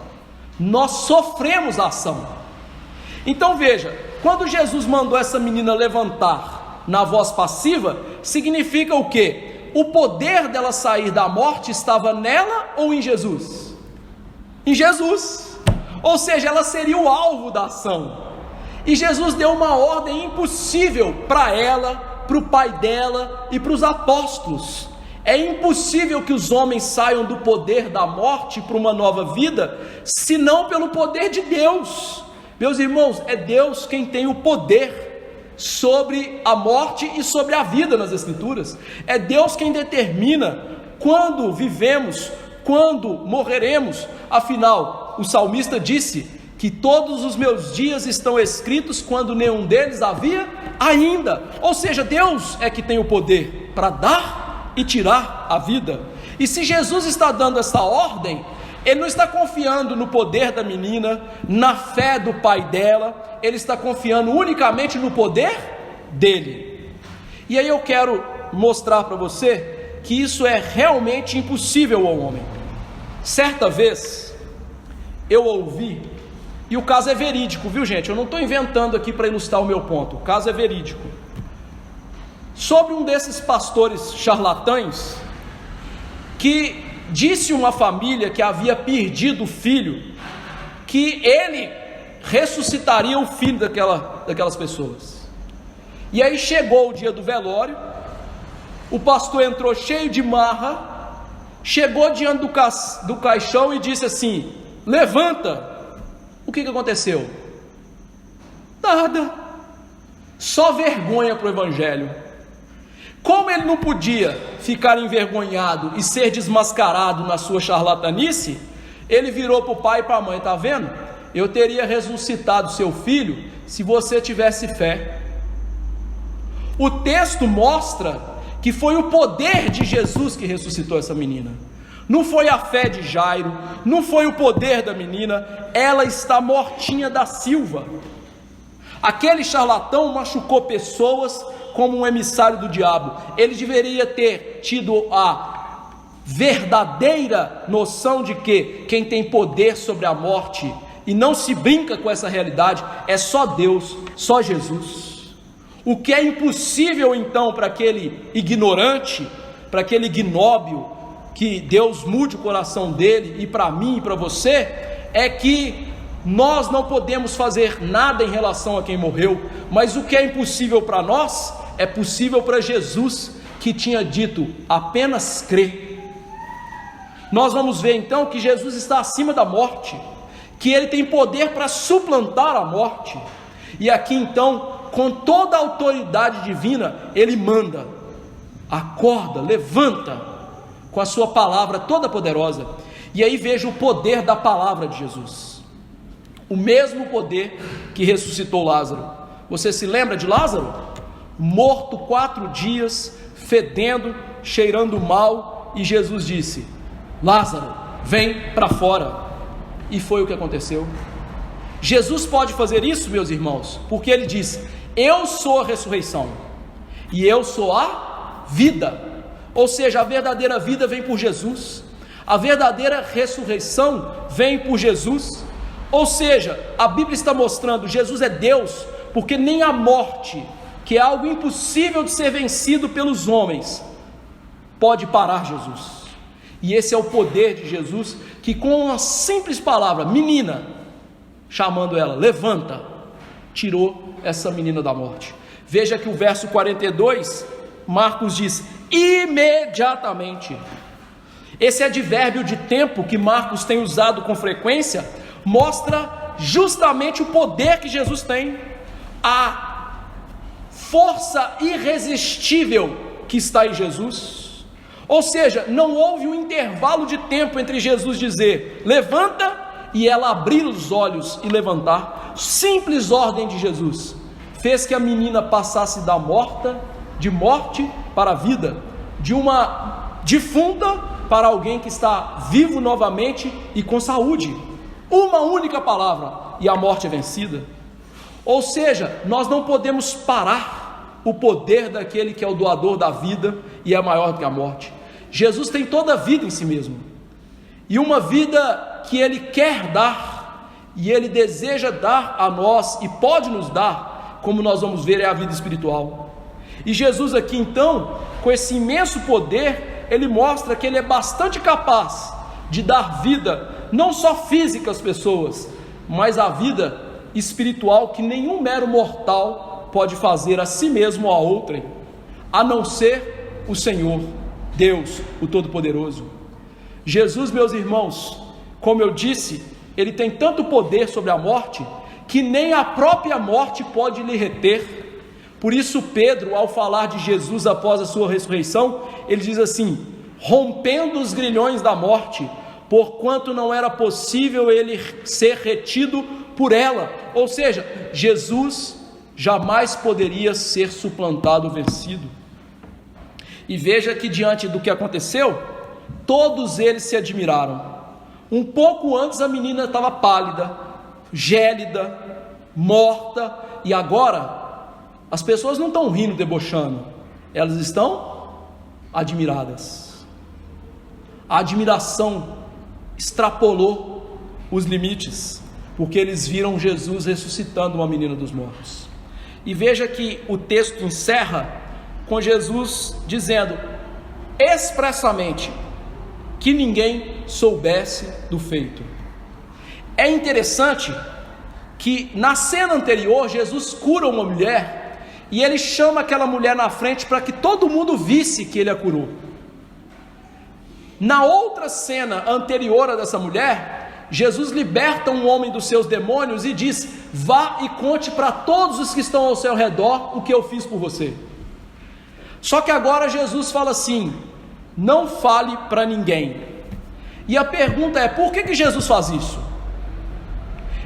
nós sofremos a ação. Então veja, quando Jesus mandou essa menina levantar na voz passiva, significa o quê? O poder dela sair da morte estava nela ou em Jesus? Em Jesus. Ou seja, ela seria o alvo da ação. E Jesus deu uma ordem impossível para ela, para o pai dela e para os apóstolos. É impossível que os homens saiam do poder da morte para uma nova vida, senão pelo poder de Deus. Meus irmãos, é Deus quem tem o poder sobre a morte e sobre a vida nas Escrituras. É Deus quem determina quando vivemos, quando morreremos. Afinal, o salmista disse que todos os meus dias estão escritos quando nenhum deles havia ainda. Ou seja, Deus é que tem o poder para dar e tirar a vida. E se Jesus está dando essa ordem, Ele não está confiando no poder da menina, na fé do pai dela, Ele está confiando unicamente no poder dele. E aí eu quero mostrar para você que isso é realmente impossível ao homem. Certa vez eu ouvi, e o caso é verídico, viu gente? Eu não estou inventando aqui para ilustrar o meu ponto, o caso é verídico. Sobre um desses pastores charlatães, que disse uma família que havia perdido o filho, que ele ressuscitaria o filho daquelas pessoas. E aí chegou o dia do velório, o pastor entrou cheio de marra, chegou diante do caixão e disse assim: levanta. O que aconteceu? Nada, só vergonha para o evangelho. Como ele não podia ficar envergonhado e ser desmascarado na sua charlatanice, ele virou para o pai e para a mãe: está vendo? Eu teria ressuscitado seu filho se você tivesse fé. O texto mostra que foi o poder de Jesus que ressuscitou essa menina. Não foi a fé de Jairo, não foi o poder da menina, ela está mortinha da Silva. Aquele charlatão machucou pessoas como um emissário do diabo. Ele deveria ter tido a verdadeira noção de que quem tem poder sobre a morte, e não se brinca com essa realidade, é só Deus, só Jesus. O que é impossível então para aquele ignorante, para aquele ignóbil, que Deus mude o coração dele, e para mim e para você, é que nós não podemos fazer nada em relação a quem morreu, mas o que é impossível para nós, é possível para Jesus, que tinha dito: apenas crê. Nós vamos ver então que Jesus está acima da morte, que Ele tem poder para suplantar a morte, e aqui então, com toda a autoridade divina, Ele manda: acorda, levanta, com a sua palavra toda poderosa. E aí veja o poder da palavra de Jesus, o mesmo poder que ressuscitou Lázaro. Você se lembra de Lázaro? Morto 4 dias, fedendo, cheirando mal, e Jesus disse: Lázaro, vem para fora. E foi o que aconteceu. Jesus pode fazer isso, meus irmãos, porque Ele disse: eu sou a ressurreição e eu sou a vida. Ou seja, a verdadeira vida vem por Jesus, a verdadeira ressurreição vem por Jesus. Ou seja, a Bíblia está mostrando: Jesus é Deus, porque nem a morte, que é algo impossível de ser vencido pelos homens, pode parar Jesus. E esse é o poder de Jesus, que com uma simples palavra, menina, chamando ela, levanta, tirou essa menina da morte. Veja que o verso 42, Marcos diz: imediatamente. Esse advérbio de tempo que Marcos tem usado com frequência mostra justamente o poder que Jesus tem, a força irresistível que está em Jesus. Ou seja, não houve um intervalo de tempo entre Jesus dizer levanta e ela abrir os olhos e levantar. Simples ordem de Jesus fez que a menina passasse de morte para a vida, de uma defunta para alguém que está vivo novamente e com saúde. Uma única palavra e a morte é vencida. Ou seja, nós não podemos parar o poder daquele que é o doador da vida e é maior do que a morte. Jesus tem toda a vida em si mesmo, e uma vida que Ele quer dar, e Ele deseja dar a nós, e pode nos dar, como nós vamos ver, é a vida espiritual. E Jesus aqui então, com esse imenso poder, Ele mostra que Ele é bastante capaz de dar vida, não só física às pessoas, mas a vida espiritual que nenhum mero mortal pode fazer a si mesmo ou a outrem, a não ser o Senhor, Deus, o Todo-Poderoso. Jesus, meus irmãos, como eu disse, Ele tem tanto poder sobre a morte, que nem a própria morte pode lhe reter. Por isso Pedro, ao falar de Jesus após a sua ressurreição, ele diz assim: rompendo os grilhões da morte, porquanto não era possível ele ser retido por ela. Ou seja, Jesus jamais poderia ser suplantado ou vencido. E veja que diante do que aconteceu, todos eles se admiraram. Um pouco antes a menina estava pálida, gélida, morta, e agora as pessoas não estão rindo, debochando, elas estão admiradas. A admiração extrapolou os limites, porque eles viram Jesus ressuscitando uma menina dos mortos. E veja que o texto encerra com Jesus dizendo expressamente que ninguém soubesse do feito. É interessante que na cena anterior Jesus cura uma mulher e Ele chama aquela mulher na frente para que todo mundo visse que Ele a curou. Na outra cena anterior a dessa mulher, Jesus liberta um homem dos seus demônios e diz: vá e conte para todos os que estão ao seu redor o que eu fiz por você. Só que agora Jesus fala assim: não fale para ninguém. E a pergunta é: por que Jesus faz isso?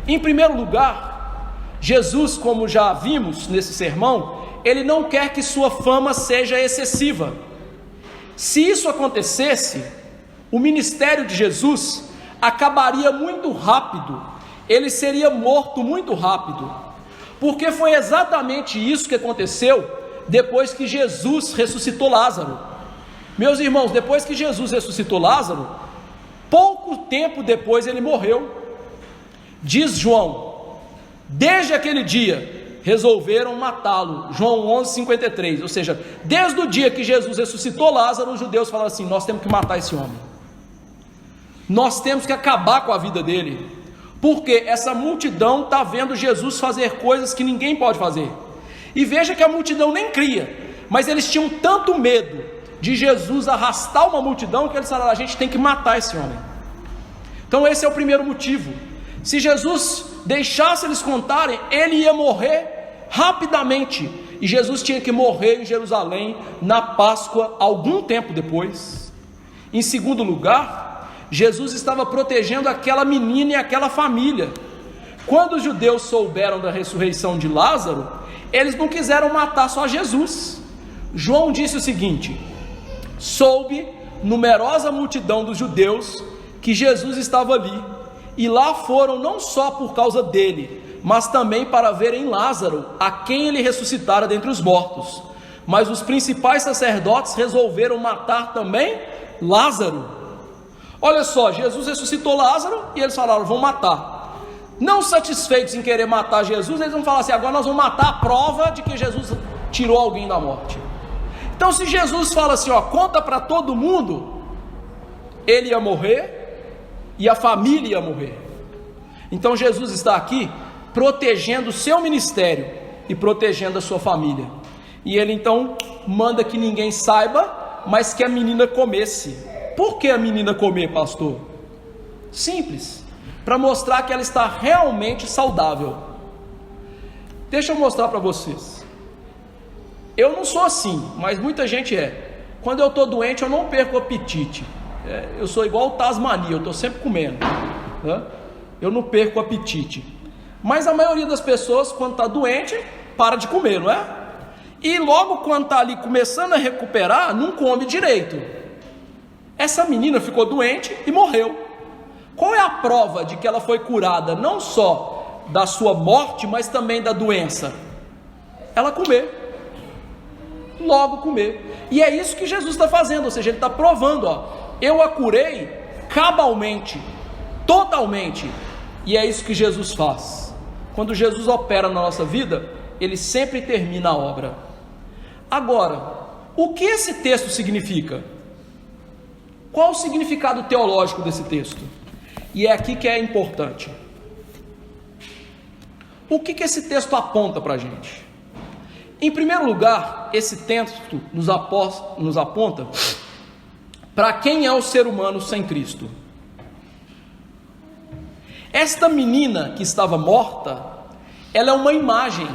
Em primeiro lugar, Jesus, como já vimos nesse sermão, Ele não quer que sua fama seja excessiva. Se isso acontecesse, o ministério de Jesus acabaria muito rápido, Ele seria morto muito rápido, porque foi exatamente isso que aconteceu depois que Jesus ressuscitou Lázaro. Meus irmãos, depois que Jesus ressuscitou Lázaro, pouco tempo depois ele morreu. Diz João, desde aquele dia resolveram matá-lo. João 11:53, ou seja, desde o dia que Jesus ressuscitou Lázaro, os judeus falaram assim: nós temos que matar esse homem, nós temos que acabar com a vida dele, porque essa multidão está vendo Jesus fazer coisas que ninguém pode fazer. E veja que a multidão nem cria, mas eles tinham tanto medo de Jesus arrastar uma multidão que eles falaram: a gente tem que matar esse homem. Então esse é o primeiro motivo. Se Jesus deixasse eles contarem, ele ia morrer rapidamente, e Jesus tinha que morrer em Jerusalém na Páscoa algum tempo depois. Em segundo lugar, Jesus estava protegendo aquela menina e aquela família. Quando os judeus souberam da ressurreição de Lázaro, eles não quiseram matar só Jesus. João disse o seguinte: soube numerosa multidão dos judeus que Jesus estava ali, e lá foram não só por causa dele, mas também para verem Lázaro, a quem ele ressuscitara dentre os mortos. Mas os principais sacerdotes resolveram matar também Lázaro. Olha só, Jesus ressuscitou Lázaro e eles falaram: vão matar. Não satisfeitos em querer matar Jesus, eles vão falar assim: agora nós vamos matar a prova de que Jesus tirou alguém da morte. Então, se Jesus fala assim, conta para todo mundo, ele ia morrer e a família ia morrer. Então Jesus está aqui protegendo o seu ministério e protegendo a sua família. E ele então manda que ninguém saiba, mas que a menina comesse. Por que a menina comer, pastor? Simples, para mostrar que ela está realmente saudável. Deixa eu mostrar para vocês. Eu não sou assim, mas muita gente é. Quando eu estou doente, eu não perco o apetite. Eu sou igual o Tasmania, eu estou sempre comendo, né? Eu não perco o apetite. Mas a maioria das pessoas, quando está doente, para de comer, não é? E logo quando está ali começando a recuperar, não come direito. Essa menina ficou doente e morreu. Qual é a prova de que ela foi curada, não só da sua morte, mas também da doença? Ela comer. Logo comer. E é isso que Jesus está fazendo, ou seja, ele está provando, eu a curei cabalmente, totalmente. E é isso que Jesus faz. Quando Jesus opera na nossa vida, ele sempre termina a obra. Agora, o que esse texto significa? Qual o significado teológico desse texto? E é aqui que é importante. O que esse texto aponta para a gente? Em primeiro lugar, esse texto nos aponta para quem é o ser humano sem Cristo. Esta menina que estava morta, ela é uma imagem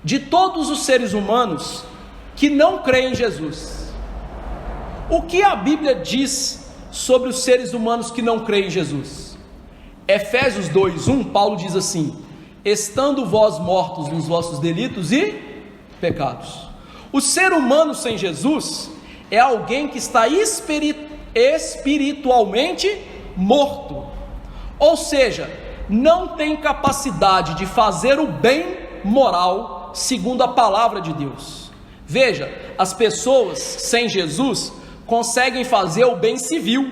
de todos os seres humanos que não creem em Jesus. O que a Bíblia diz sobre os seres humanos que não creem em Jesus? Efésios 2:1, Paulo diz assim: estando vós mortos nos vossos delitos e pecados. O ser humano sem Jesus é alguém que está espiritualmente morto, ou seja, não tem capacidade de fazer o bem moral segundo a palavra de Deus. Veja, as pessoas sem Jesus conseguem fazer o bem civil,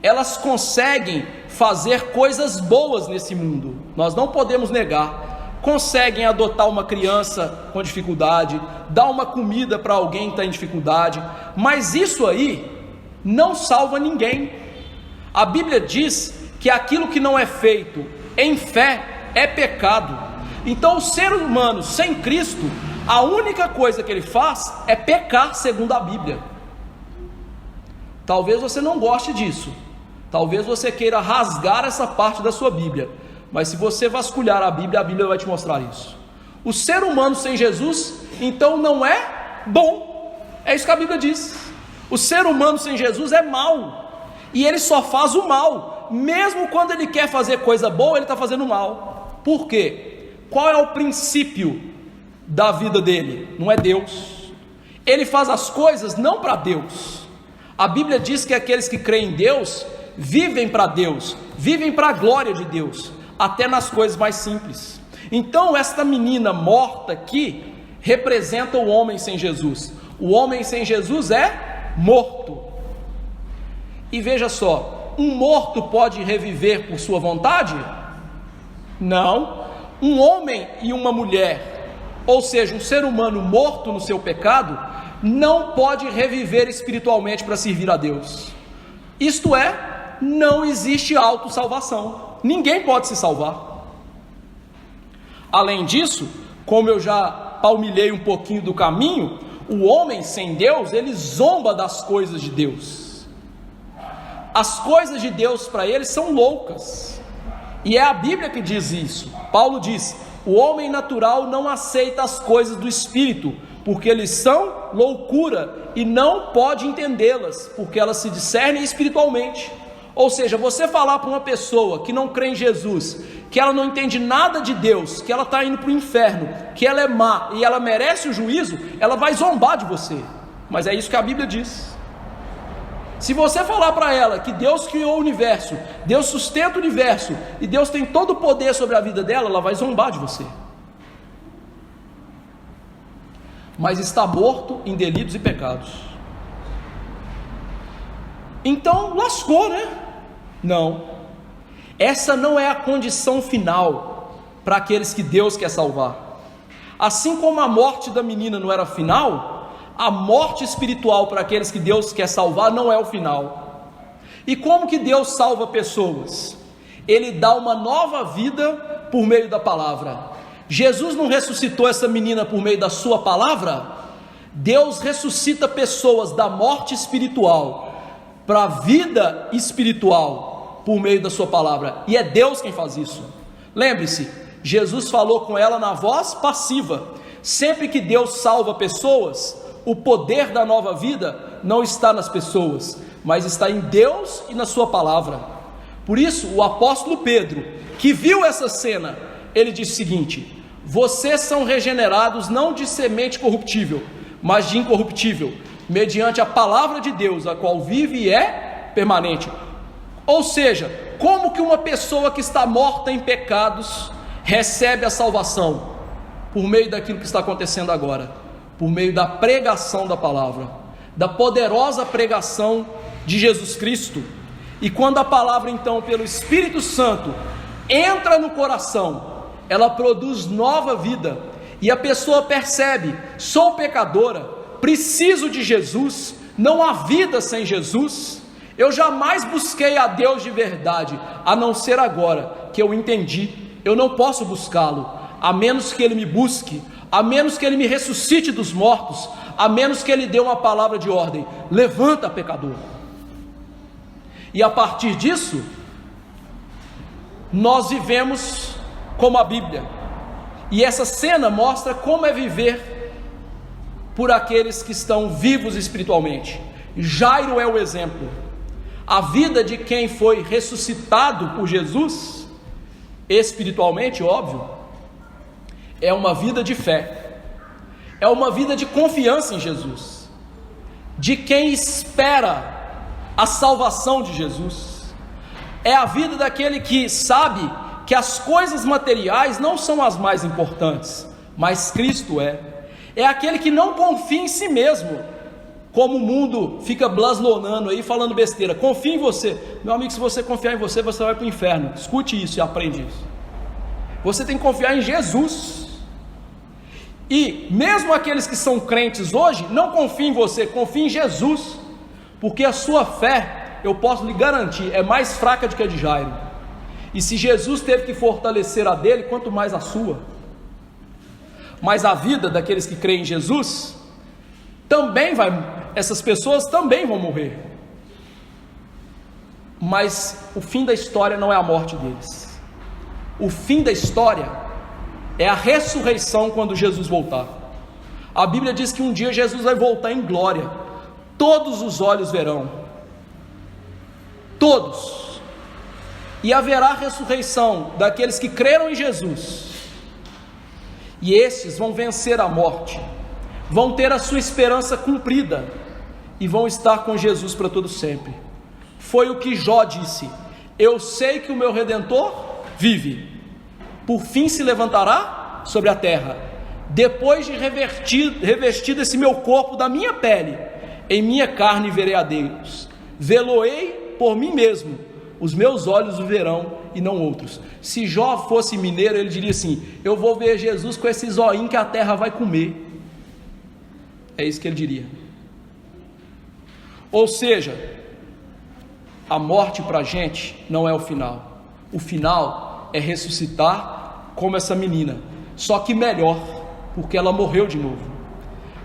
elas conseguem fazer coisas boas nesse mundo, nós não podemos negar. Conseguem adotar uma criança com dificuldade, dar uma comida para alguém que está em dificuldade, mas isso aí não salva ninguém. A Bíblia diz que aquilo que não é feito em fé é pecado. Então o ser humano sem Cristo, a única coisa que ele faz é pecar segundo a Bíblia. Talvez você não goste disso, talvez você queira rasgar essa parte da sua Bíblia, mas se você vasculhar a Bíblia vai te mostrar isso. O ser humano sem Jesus, então, não é bom. É isso que a Bíblia diz. O ser humano sem Jesus é mau, e ele só faz o mal. Mesmo quando ele quer fazer coisa boa, ele está fazendo mal. Por quê? Qual é o princípio da vida dele? Não é Deus. Ele faz as coisas não para Deus. A Bíblia diz que aqueles que creem em Deus vivem para Deus, vivem para a glória de Deus, até nas coisas mais simples. Então esta menina morta aqui representa o homem sem Jesus. O homem sem Jesus é morto. E veja só, um morto pode reviver por sua vontade? Não. Um homem e uma mulher, ou seja, um ser humano morto no seu pecado, não pode reviver espiritualmente para servir a Deus. Isto é, não existe autossalvação. Ninguém pode se salvar. Além disso, como eu já palmilhei um pouquinho do caminho, o homem sem Deus, ele zomba das coisas de Deus. As coisas de Deus para ele são loucas, e é a Bíblia que diz isso. Paulo diz: o homem natural não aceita as coisas do Espírito, porque eles são loucura, e não pode entendê-las, porque elas se discernem espiritualmente. Ou seja, você falar para uma pessoa que não crê em Jesus, que ela não entende nada de Deus, que ela está indo para o inferno, que ela é má e ela merece o juízo, ela vai zombar de você. Mas é isso que a Bíblia diz. Se você falar para ela que Deus criou o universo, Deus sustenta o universo e Deus tem todo o poder sobre a vida dela, ela vai zombar de você. Mas está morto em delitos e pecados. Então lascou, né? Não. Essa não é a condição final para aqueles que Deus quer salvar. Assim como a morte da menina não era final, a morte espiritual para aqueles que Deus quer salvar não é o final. E como que Deus salva pessoas? Ele dá uma nova vida por meio da palavra. Jesus não ressuscitou essa menina por meio da sua palavra? Deus ressuscita pessoas da morte espiritual para a vida espiritual por meio da sua palavra, e é Deus quem faz isso. Lembre-se, Jesus falou com ela na voz passiva. Sempre que Deus salva pessoas, o poder da nova vida não está nas pessoas, mas está em Deus e na sua palavra. Por isso, o apóstolo Pedro, que viu essa cena, ele disse o seguinte: vocês são regenerados não de semente corruptível, mas de incorruptível, mediante a palavra de Deus, a qual vive e é permanente. Ou seja, como que uma pessoa que está morta em pecados recebe a salvação? Por meio daquilo que está acontecendo agora, por meio da pregação da palavra, da poderosa pregação de Jesus Cristo. E quando a palavra então pelo Espírito Santo entra no coração, ela produz nova vida, e a pessoa percebe: sou pecadora, preciso de Jesus, não há vida sem Jesus, eu jamais busquei a Deus de verdade, a não ser agora que eu entendi, eu não posso buscá-lo, a menos que Ele me busque, a menos que Ele me ressuscite dos mortos, a menos que Ele dê uma palavra de ordem: levanta, pecador. E a partir disso, nós vivemos como a Bíblia, e essa cena mostra como é viver por aqueles que estão vivos espiritualmente. Jairo é o exemplo. A vida de quem foi ressuscitado por Jesus, espiritualmente, óbvio, é uma vida de fé, é uma vida de confiança em Jesus, de quem espera a salvação de Jesus. É a vida daquele que sabe que as coisas materiais não são as mais importantes, mas Cristo é. É aquele que não confia em si mesmo, como o mundo fica blasonando aí, falando besteira. Confia em você. Meu amigo, se você confiar em você, você vai para o inferno. Escute isso e aprende isso. Você tem que confiar em Jesus. E mesmo aqueles que são crentes hoje, não confiem em você, confiem em Jesus, porque a sua fé, eu posso lhe garantir, é mais fraca do que a de Jairo. E se Jesus teve que fortalecer a dele, quanto mais a sua. Mas a vida daqueles que creem em Jesus também essas pessoas também vão morrer. Mas o fim da história não é a morte deles. O fim da história é a ressurreição quando Jesus voltar. A Bíblia diz que um dia Jesus vai voltar em glória. Todos os olhos verão. Todos. E haverá ressurreição daqueles que creram em Jesus. E esses vão vencer a morte, vão ter a sua esperança cumprida e vão estar com Jesus para todo sempre. Foi o que Jó disse: eu sei que o meu Redentor vive, por fim se levantará sobre a terra, depois de revestido esse meu corpo da minha pele, em minha carne verei a Deus, vê-lo-ei por mim mesmo, os meus olhos o verão e não outros. Se Jó fosse mineiro, ele diria assim: eu vou ver Jesus com esse zoinho que a terra vai comer. É isso que ele diria. Ou seja, a morte para a gente não é o final. O final é ressuscitar como essa menina, só que melhor, porque ela morreu de novo,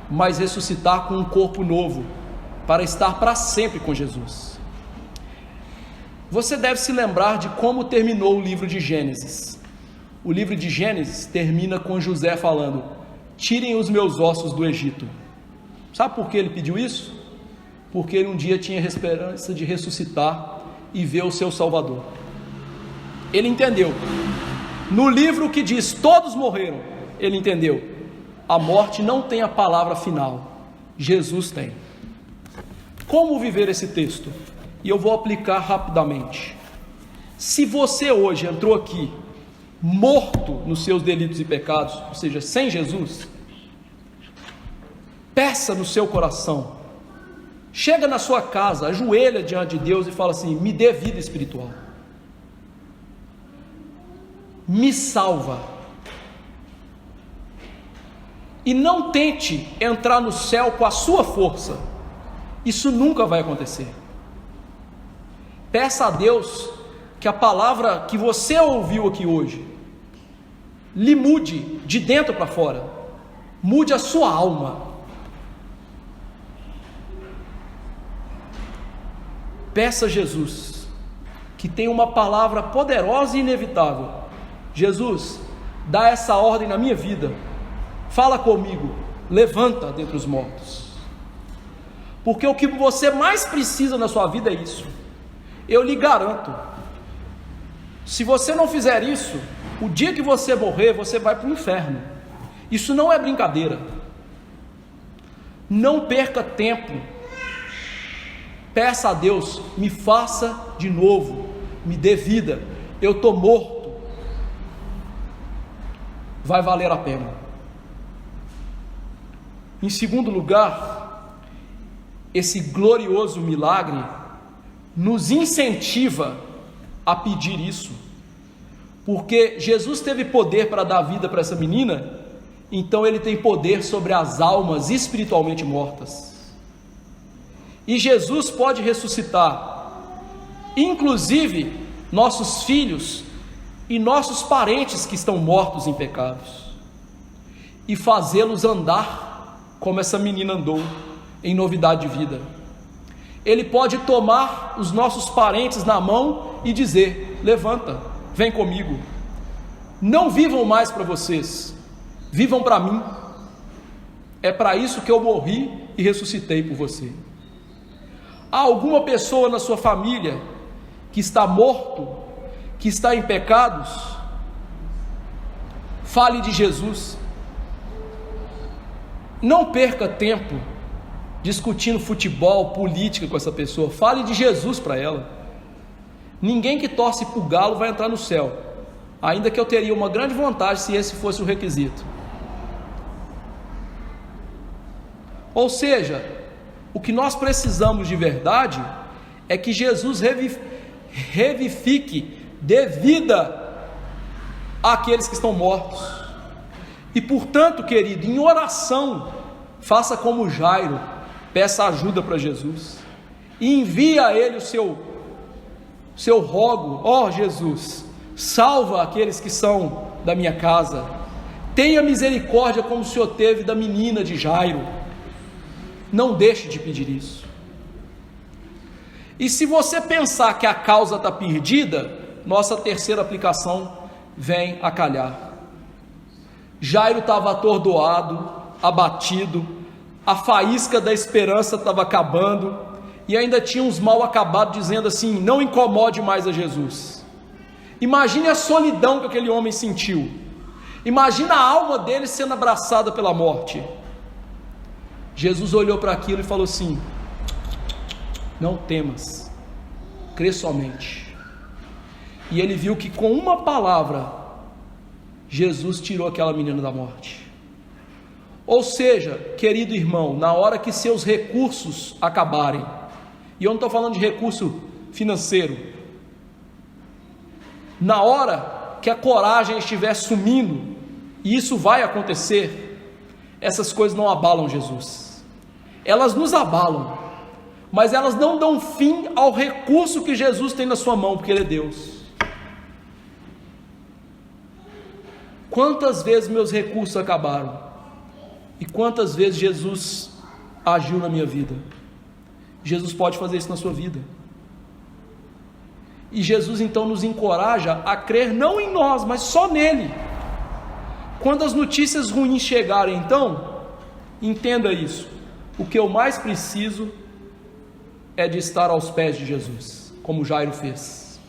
mas ressuscitar com um corpo novo, para estar para sempre com Jesus. Você deve se lembrar de como terminou o livro de Gênesis. O livro de Gênesis termina com José falando: tirem os meus ossos do Egito. Sabe por que ele pediu isso? Porque ele um dia tinha esperança de ressuscitar e ver o seu Salvador. Ele entendeu. No livro que diz todos morreram, ele entendeu: a morte não tem a palavra final, Jesus tem. Como viver esse texto? E eu vou aplicar rapidamente. Se você hoje entrou aqui morto nos seus delitos e pecados, ou seja, sem Jesus, peça no seu coração, chega na sua casa, ajoelha diante de Deus e fala assim: me dê vida espiritual, me salva. E não tente entrar no céu com a sua força, isso nunca vai acontecer. Peça a Deus que a palavra que você ouviu aqui hoje lhe mude de dentro para fora, mude a sua alma, peça a Jesus, que tem uma palavra poderosa e inevitável: Jesus, dá essa ordem na minha vida, fala comigo, levanta dentre os mortos. Porque o que você mais precisa na sua vida é isso. Eu lhe garanto, se você não fizer isso, o dia que você morrer, você vai para o inferno. Isso não é brincadeira. Não perca tempo. Peça a Deus, me faça de novo, me dê vida. Eu estou morto. Vai valer a pena. Em segundo lugar, esse glorioso milagre nos incentiva a pedir isso, porque Jesus teve poder para dar vida para essa menina, então ele tem poder sobre as almas espiritualmente mortas, e Jesus pode ressuscitar, inclusive nossos filhos e nossos parentes que estão mortos em pecados, e fazê-los andar como essa menina andou, em novidade de vida. Ele pode tomar os nossos parentes na mão e dizer: levanta, vem comigo, não vivam mais para vocês, vivam para mim, é para isso que eu morri e ressuscitei por você. Há alguma pessoa na sua família que está morto, que está em pecados? Fale de Jesus. Não perca tempo discutindo futebol, política com essa pessoa. Fale de Jesus para ela. Ninguém que torce para o galo vai entrar no céu, ainda que eu teria uma grande vantagem se esse fosse o requisito. Ou seja, o que nós precisamos de verdade é que Jesus revivifique, dê vida àqueles que estão mortos. E portanto, querido, em oração, faça como Jairo, peça ajuda para Jesus, e envie a ele o seu rogo: ó Jesus, salva aqueles que são da minha casa, tenha misericórdia como o Senhor teve da menina de Jairo. Não deixe de pedir isso. E se você pensar que a causa está perdida, nossa terceira aplicação vem a calhar. Jairo estava atordoado, abatido, a faísca da esperança estava acabando, e ainda tinha uns mal acabados dizendo assim: não incomode mais a Jesus. Imagine a solidão que aquele homem sentiu, imagina a alma dele sendo abraçada pela morte. Jesus olhou para aquilo e falou assim: não temas, crê somente. E ele viu que com uma palavra Jesus tirou aquela menina da morte. Ou seja, querido irmão, na hora que seus recursos acabarem, e eu não estou falando de recurso financeiro, na hora que a coragem estiver sumindo, e isso vai acontecer, essas coisas não abalam Jesus. Elas nos abalam, mas elas não dão fim ao recurso que Jesus tem na sua mão, porque Ele é Deus. Quantas vezes meus recursos acabaram? E quantas vezes Jesus agiu na minha vida? Jesus pode fazer isso na sua vida. E Jesus então nos encoraja a crer não em nós, mas só nele. Quando as notícias ruins chegarem, então, entenda isso: o que eu mais preciso é de estar aos pés de Jesus, como Jairo fez.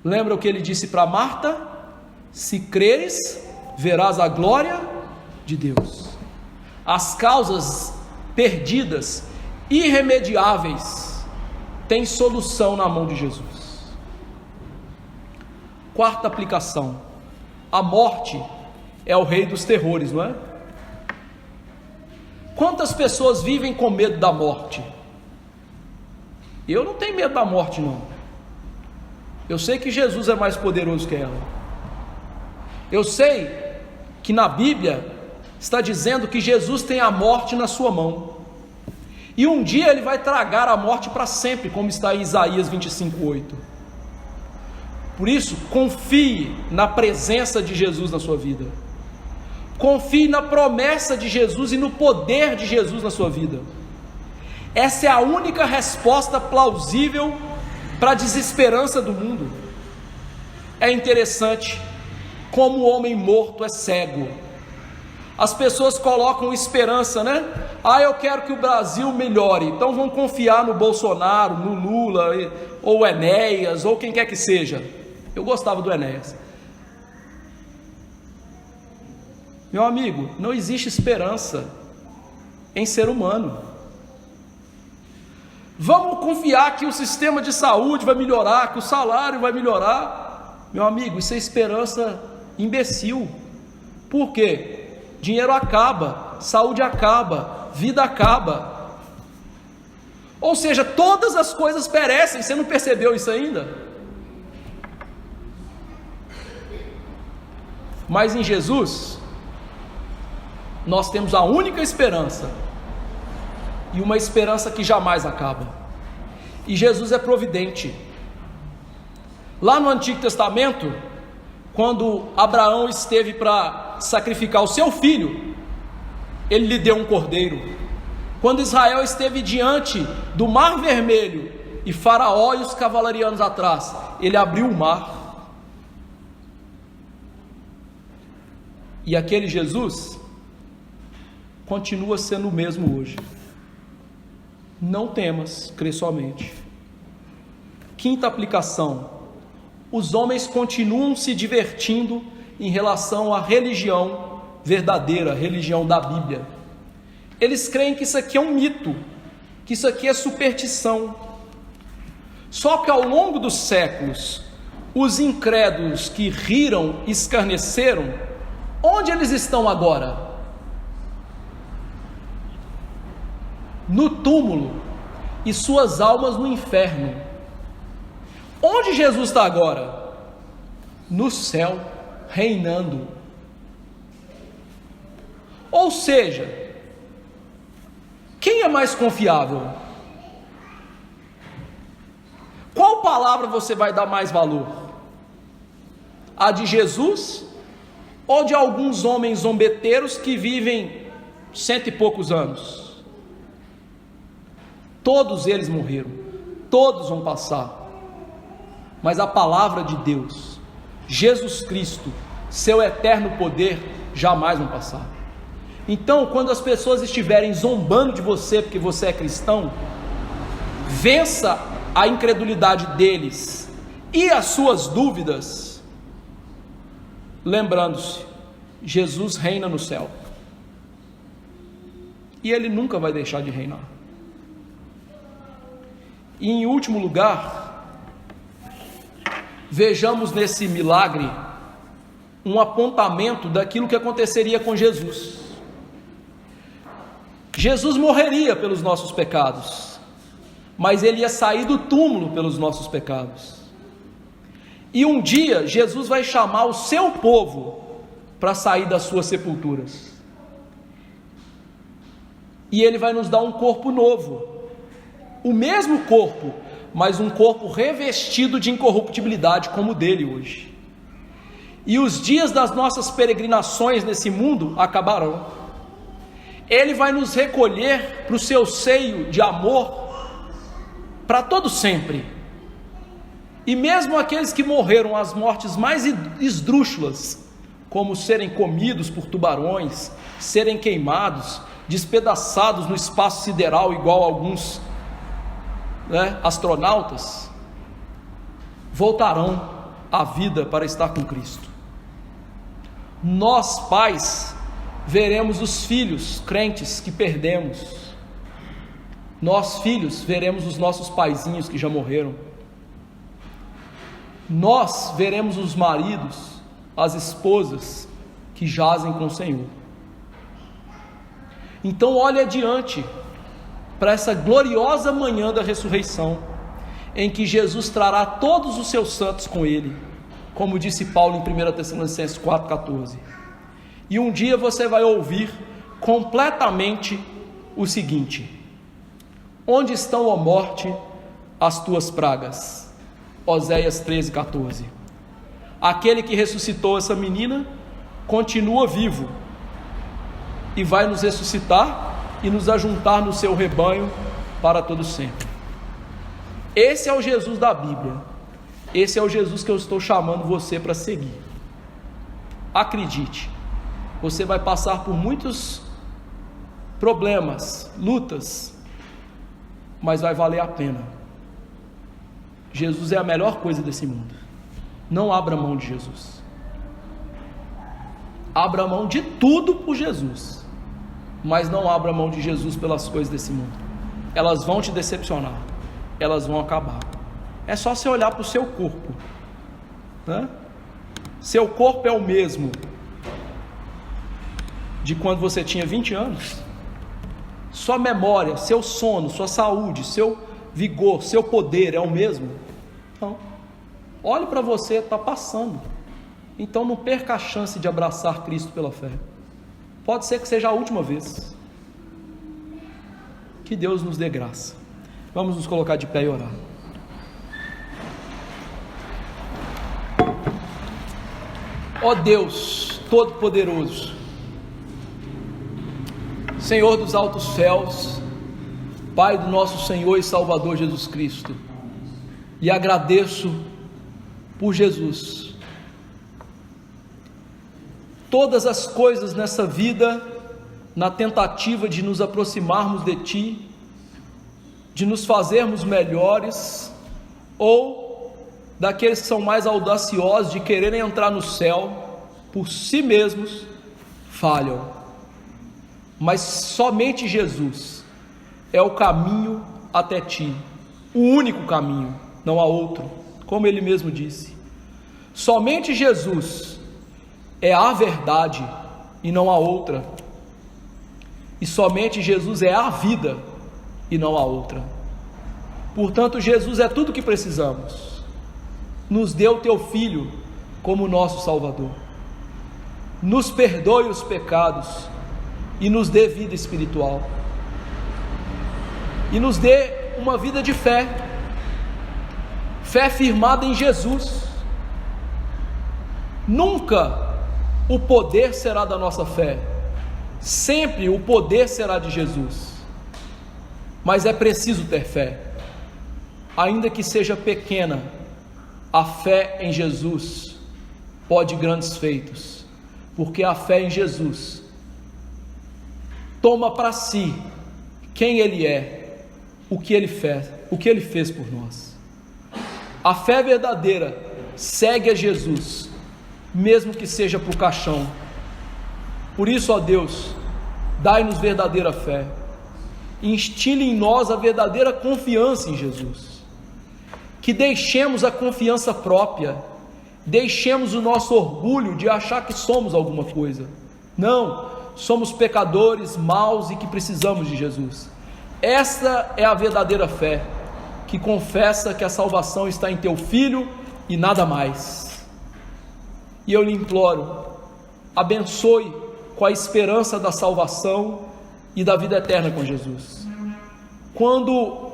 Lembra o que ele disse para Marta? Se creres, verás a glória de Deus. As causas perdidas, irremediáveis, têm solução na mão de Jesus. Quarta aplicação: a morte é o rei dos terrores, não é? Quantas pessoas vivem com medo da morte? Eu não tenho medo da morte, não. Eu sei que Jesus é mais poderoso que ela. Eu sei que na Bíblia está dizendo que Jesus tem a morte na sua mão, e um dia Ele vai tragar a morte para sempre, como está em Isaías 25:8. Por isso, confie na presença de Jesus na sua vida, confie na promessa de Jesus e no poder de Jesus na sua vida. Essa é a única resposta plausível para a desesperança do mundo. É interessante como o homem morto é cego. As pessoas colocam esperança, né? Eu quero que o Brasil melhore, então vão confiar no Bolsonaro, no Lula, ou Enéas, ou quem quer que seja. Eu gostava do Enéas. Meu amigo, não existe esperança em ser humano. Vamos confiar que o sistema de saúde vai melhorar, que o salário vai melhorar. Meu amigo, isso é esperança imbecil. Por quê? Dinheiro acaba, saúde acaba, vida acaba. Ou seja, todas as coisas perecem. Você não percebeu isso ainda? Mas em Jesus, nós temos a única esperança, e uma esperança que jamais acaba. E Jesus é providente. Lá no Antigo Testamento, quando Abraão esteve para sacrificar o seu filho, ele lhe deu um cordeiro. Quando Israel esteve diante do Mar Vermelho e Faraó e os cavalarianos atrás, ele abriu o mar. E aquele Jesus continua sendo o mesmo hoje. Não temas, crê somente. Quinta aplicação: os homens continuam se divertindo em relação à religião verdadeira, a religião da Bíblia. Eles creem que isso aqui é um mito, que isso aqui é superstição. Só que ao longo dos séculos, os incrédulos que riram e escarneceram, onde eles estão agora? No túmulo, e suas almas no inferno. Onde Jesus está agora? No céu, reinando. Ou seja, quem é mais confiável? Qual palavra você vai dar mais valor? A de Jesus ou de alguns homens zombeteiros que vivem 100 e poucos anos? Todos eles morreram, todos vão passar, mas a palavra de Deus, Jesus Cristo, seu eterno poder, jamais vão passar. Então, quando as pessoas estiverem zombando de você porque você é cristão, vença a incredulidade deles e as suas dúvidas, lembrando-se, Jesus reina no céu, e Ele nunca vai deixar de reinar. E em último lugar, vejamos nesse milagre um apontamento daquilo que aconteceria com Jesus. Jesus morreria pelos nossos pecados, mas Ele ia sair do túmulo pelos nossos pecados. E um dia Jesus vai chamar o seu povo para sair das suas sepulturas. E Ele vai nos dar um corpo novo. O mesmo corpo, mas um corpo revestido de incorruptibilidade como o dele hoje. E os dias das nossas peregrinações nesse mundo acabarão. Ele vai nos recolher para o seu seio de amor para todo sempre. E mesmo aqueles que morreram as mortes mais esdrúxulas, como serem comidos por tubarões, serem queimados, despedaçados no espaço sideral igual a alguns astronautas, voltarão à vida para estar com Cristo. Nós, pais, veremos os filhos crentes que perdemos. Nós, filhos, veremos os nossos paizinhos que já morreram. Nós veremos os maridos, as esposas que jazem com o Senhor. Então olhe adiante para essa gloriosa manhã da ressurreição, em que Jesus trará todos os seus santos com Ele, como disse Paulo em 1 Tessalonicenses 4,14. E um dia você vai ouvir completamente o seguinte: onde estão, ó morte, as tuas pragas? Oséias 13,14. Aquele que ressuscitou essa menina continua vivo e vai nos ressuscitar e nos ajuntar no seu rebanho para todo sempre. Esse é o Jesus da Bíblia. Esse é o Jesus que eu estou chamando você para seguir. Acredite, você vai passar por muitos problemas, lutas, mas vai valer a pena. Jesus é a melhor coisa desse mundo. Não abra mão de Jesus. Abra mão de tudo por Jesus, mas não abra mão de Jesus pelas coisas desse mundo. Elas vão te decepcionar, elas vão acabar. É só você olhar para o seu corpo, né? Seu corpo é o mesmo de quando você tinha 20 anos. Sua memória, seu sono, sua saúde, seu vigor, seu poder é o mesmo? Não. Olhe para você, está passando. Então não perca a chance de abraçar Cristo pela fé. Pode ser que seja a última vez. Que Deus nos dê graça. Vamos nos colocar de pé e orar. Ó Deus Todo-Poderoso, Senhor dos altos céus, Pai do nosso Senhor e Salvador Jesus Cristo, e agradeço por Jesus. Todas as coisas nessa vida, na tentativa de nos aproximarmos de Ti, de nos fazermos melhores, ou daqueles que são mais audaciosos de quererem entrar no céu por si mesmos, falham. Mas somente Jesus é o caminho até Ti, o único caminho, não há outro, como Ele mesmo disse. Somente Jesus é a verdade e não há outra, e somente Jesus é a vida e não há outra. Portanto, Jesus é tudo o que precisamos. Nos dê o Teu Filho como nosso Salvador, nos perdoe os pecados e nos dê vida espiritual, e nos dê uma vida de fé, fé firmada em Jesus. Nunca o poder será da nossa fé, sempre o poder será de Jesus, mas é preciso ter fé, ainda que seja pequena. A fé em Jesus pode grandes feitos, porque a fé em Jesus toma para si quem Ele é, o que Ele fez por nós. A fé verdadeira segue a Jesus, mesmo que seja para o caixão. Por isso, ó Deus, dai-nos verdadeira fé, instile em nós a verdadeira confiança em Jesus, que deixemos a confiança própria, deixemos o nosso orgulho de achar que somos alguma coisa. Não, somos pecadores, maus e que precisamos de Jesus. Essa é a verdadeira fé, que confessa que a salvação está em Teu Filho e nada mais. E eu lhe imploro, abençoe com a esperança da salvação e da vida eterna com Jesus. Quando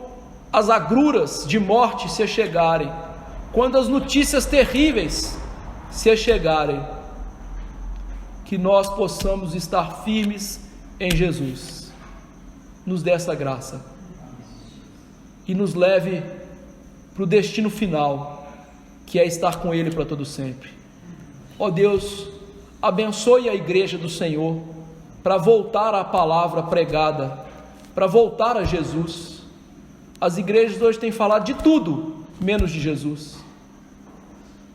as agruras de morte se achegarem, quando as notícias terríveis se achegarem, que nós possamos estar firmes em Jesus. Nos dê essa graça e nos leve para o destino final, que é estar com Ele para todo sempre. Ó Deus, abençoe a igreja do Senhor para voltar à palavra pregada, para voltar a Jesus. As igrejas hoje têm falado de tudo, menos de Jesus.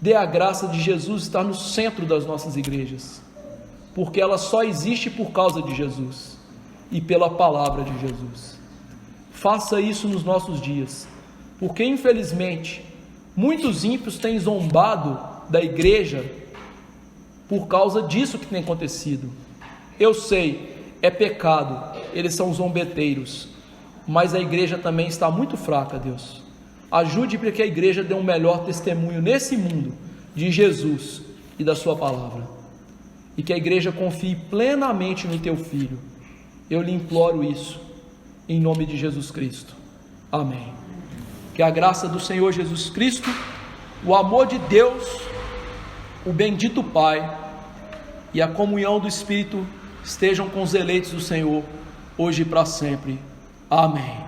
Dê a graça de Jesus estar no centro das nossas igrejas, porque ela só existe por causa de Jesus e pela palavra de Jesus. Faça isso nos nossos dias, porque infelizmente muitos ímpios têm zombado da igreja por causa disso que tem acontecido. Eu sei, é pecado, eles são zombeteiros, mas a igreja também está muito fraca, Deus. Ajude para que a igreja dê um melhor testemunho nesse mundo de Jesus e da sua palavra, e que a igreja confie plenamente no Teu Filho. Eu lhe imploro isso em nome de Jesus Cristo, amém. Que a graça do Senhor Jesus Cristo, o amor de Deus, o bendito Pai e a comunhão do Espírito estejam com os eleitos do Senhor, hoje e para sempre. Amém.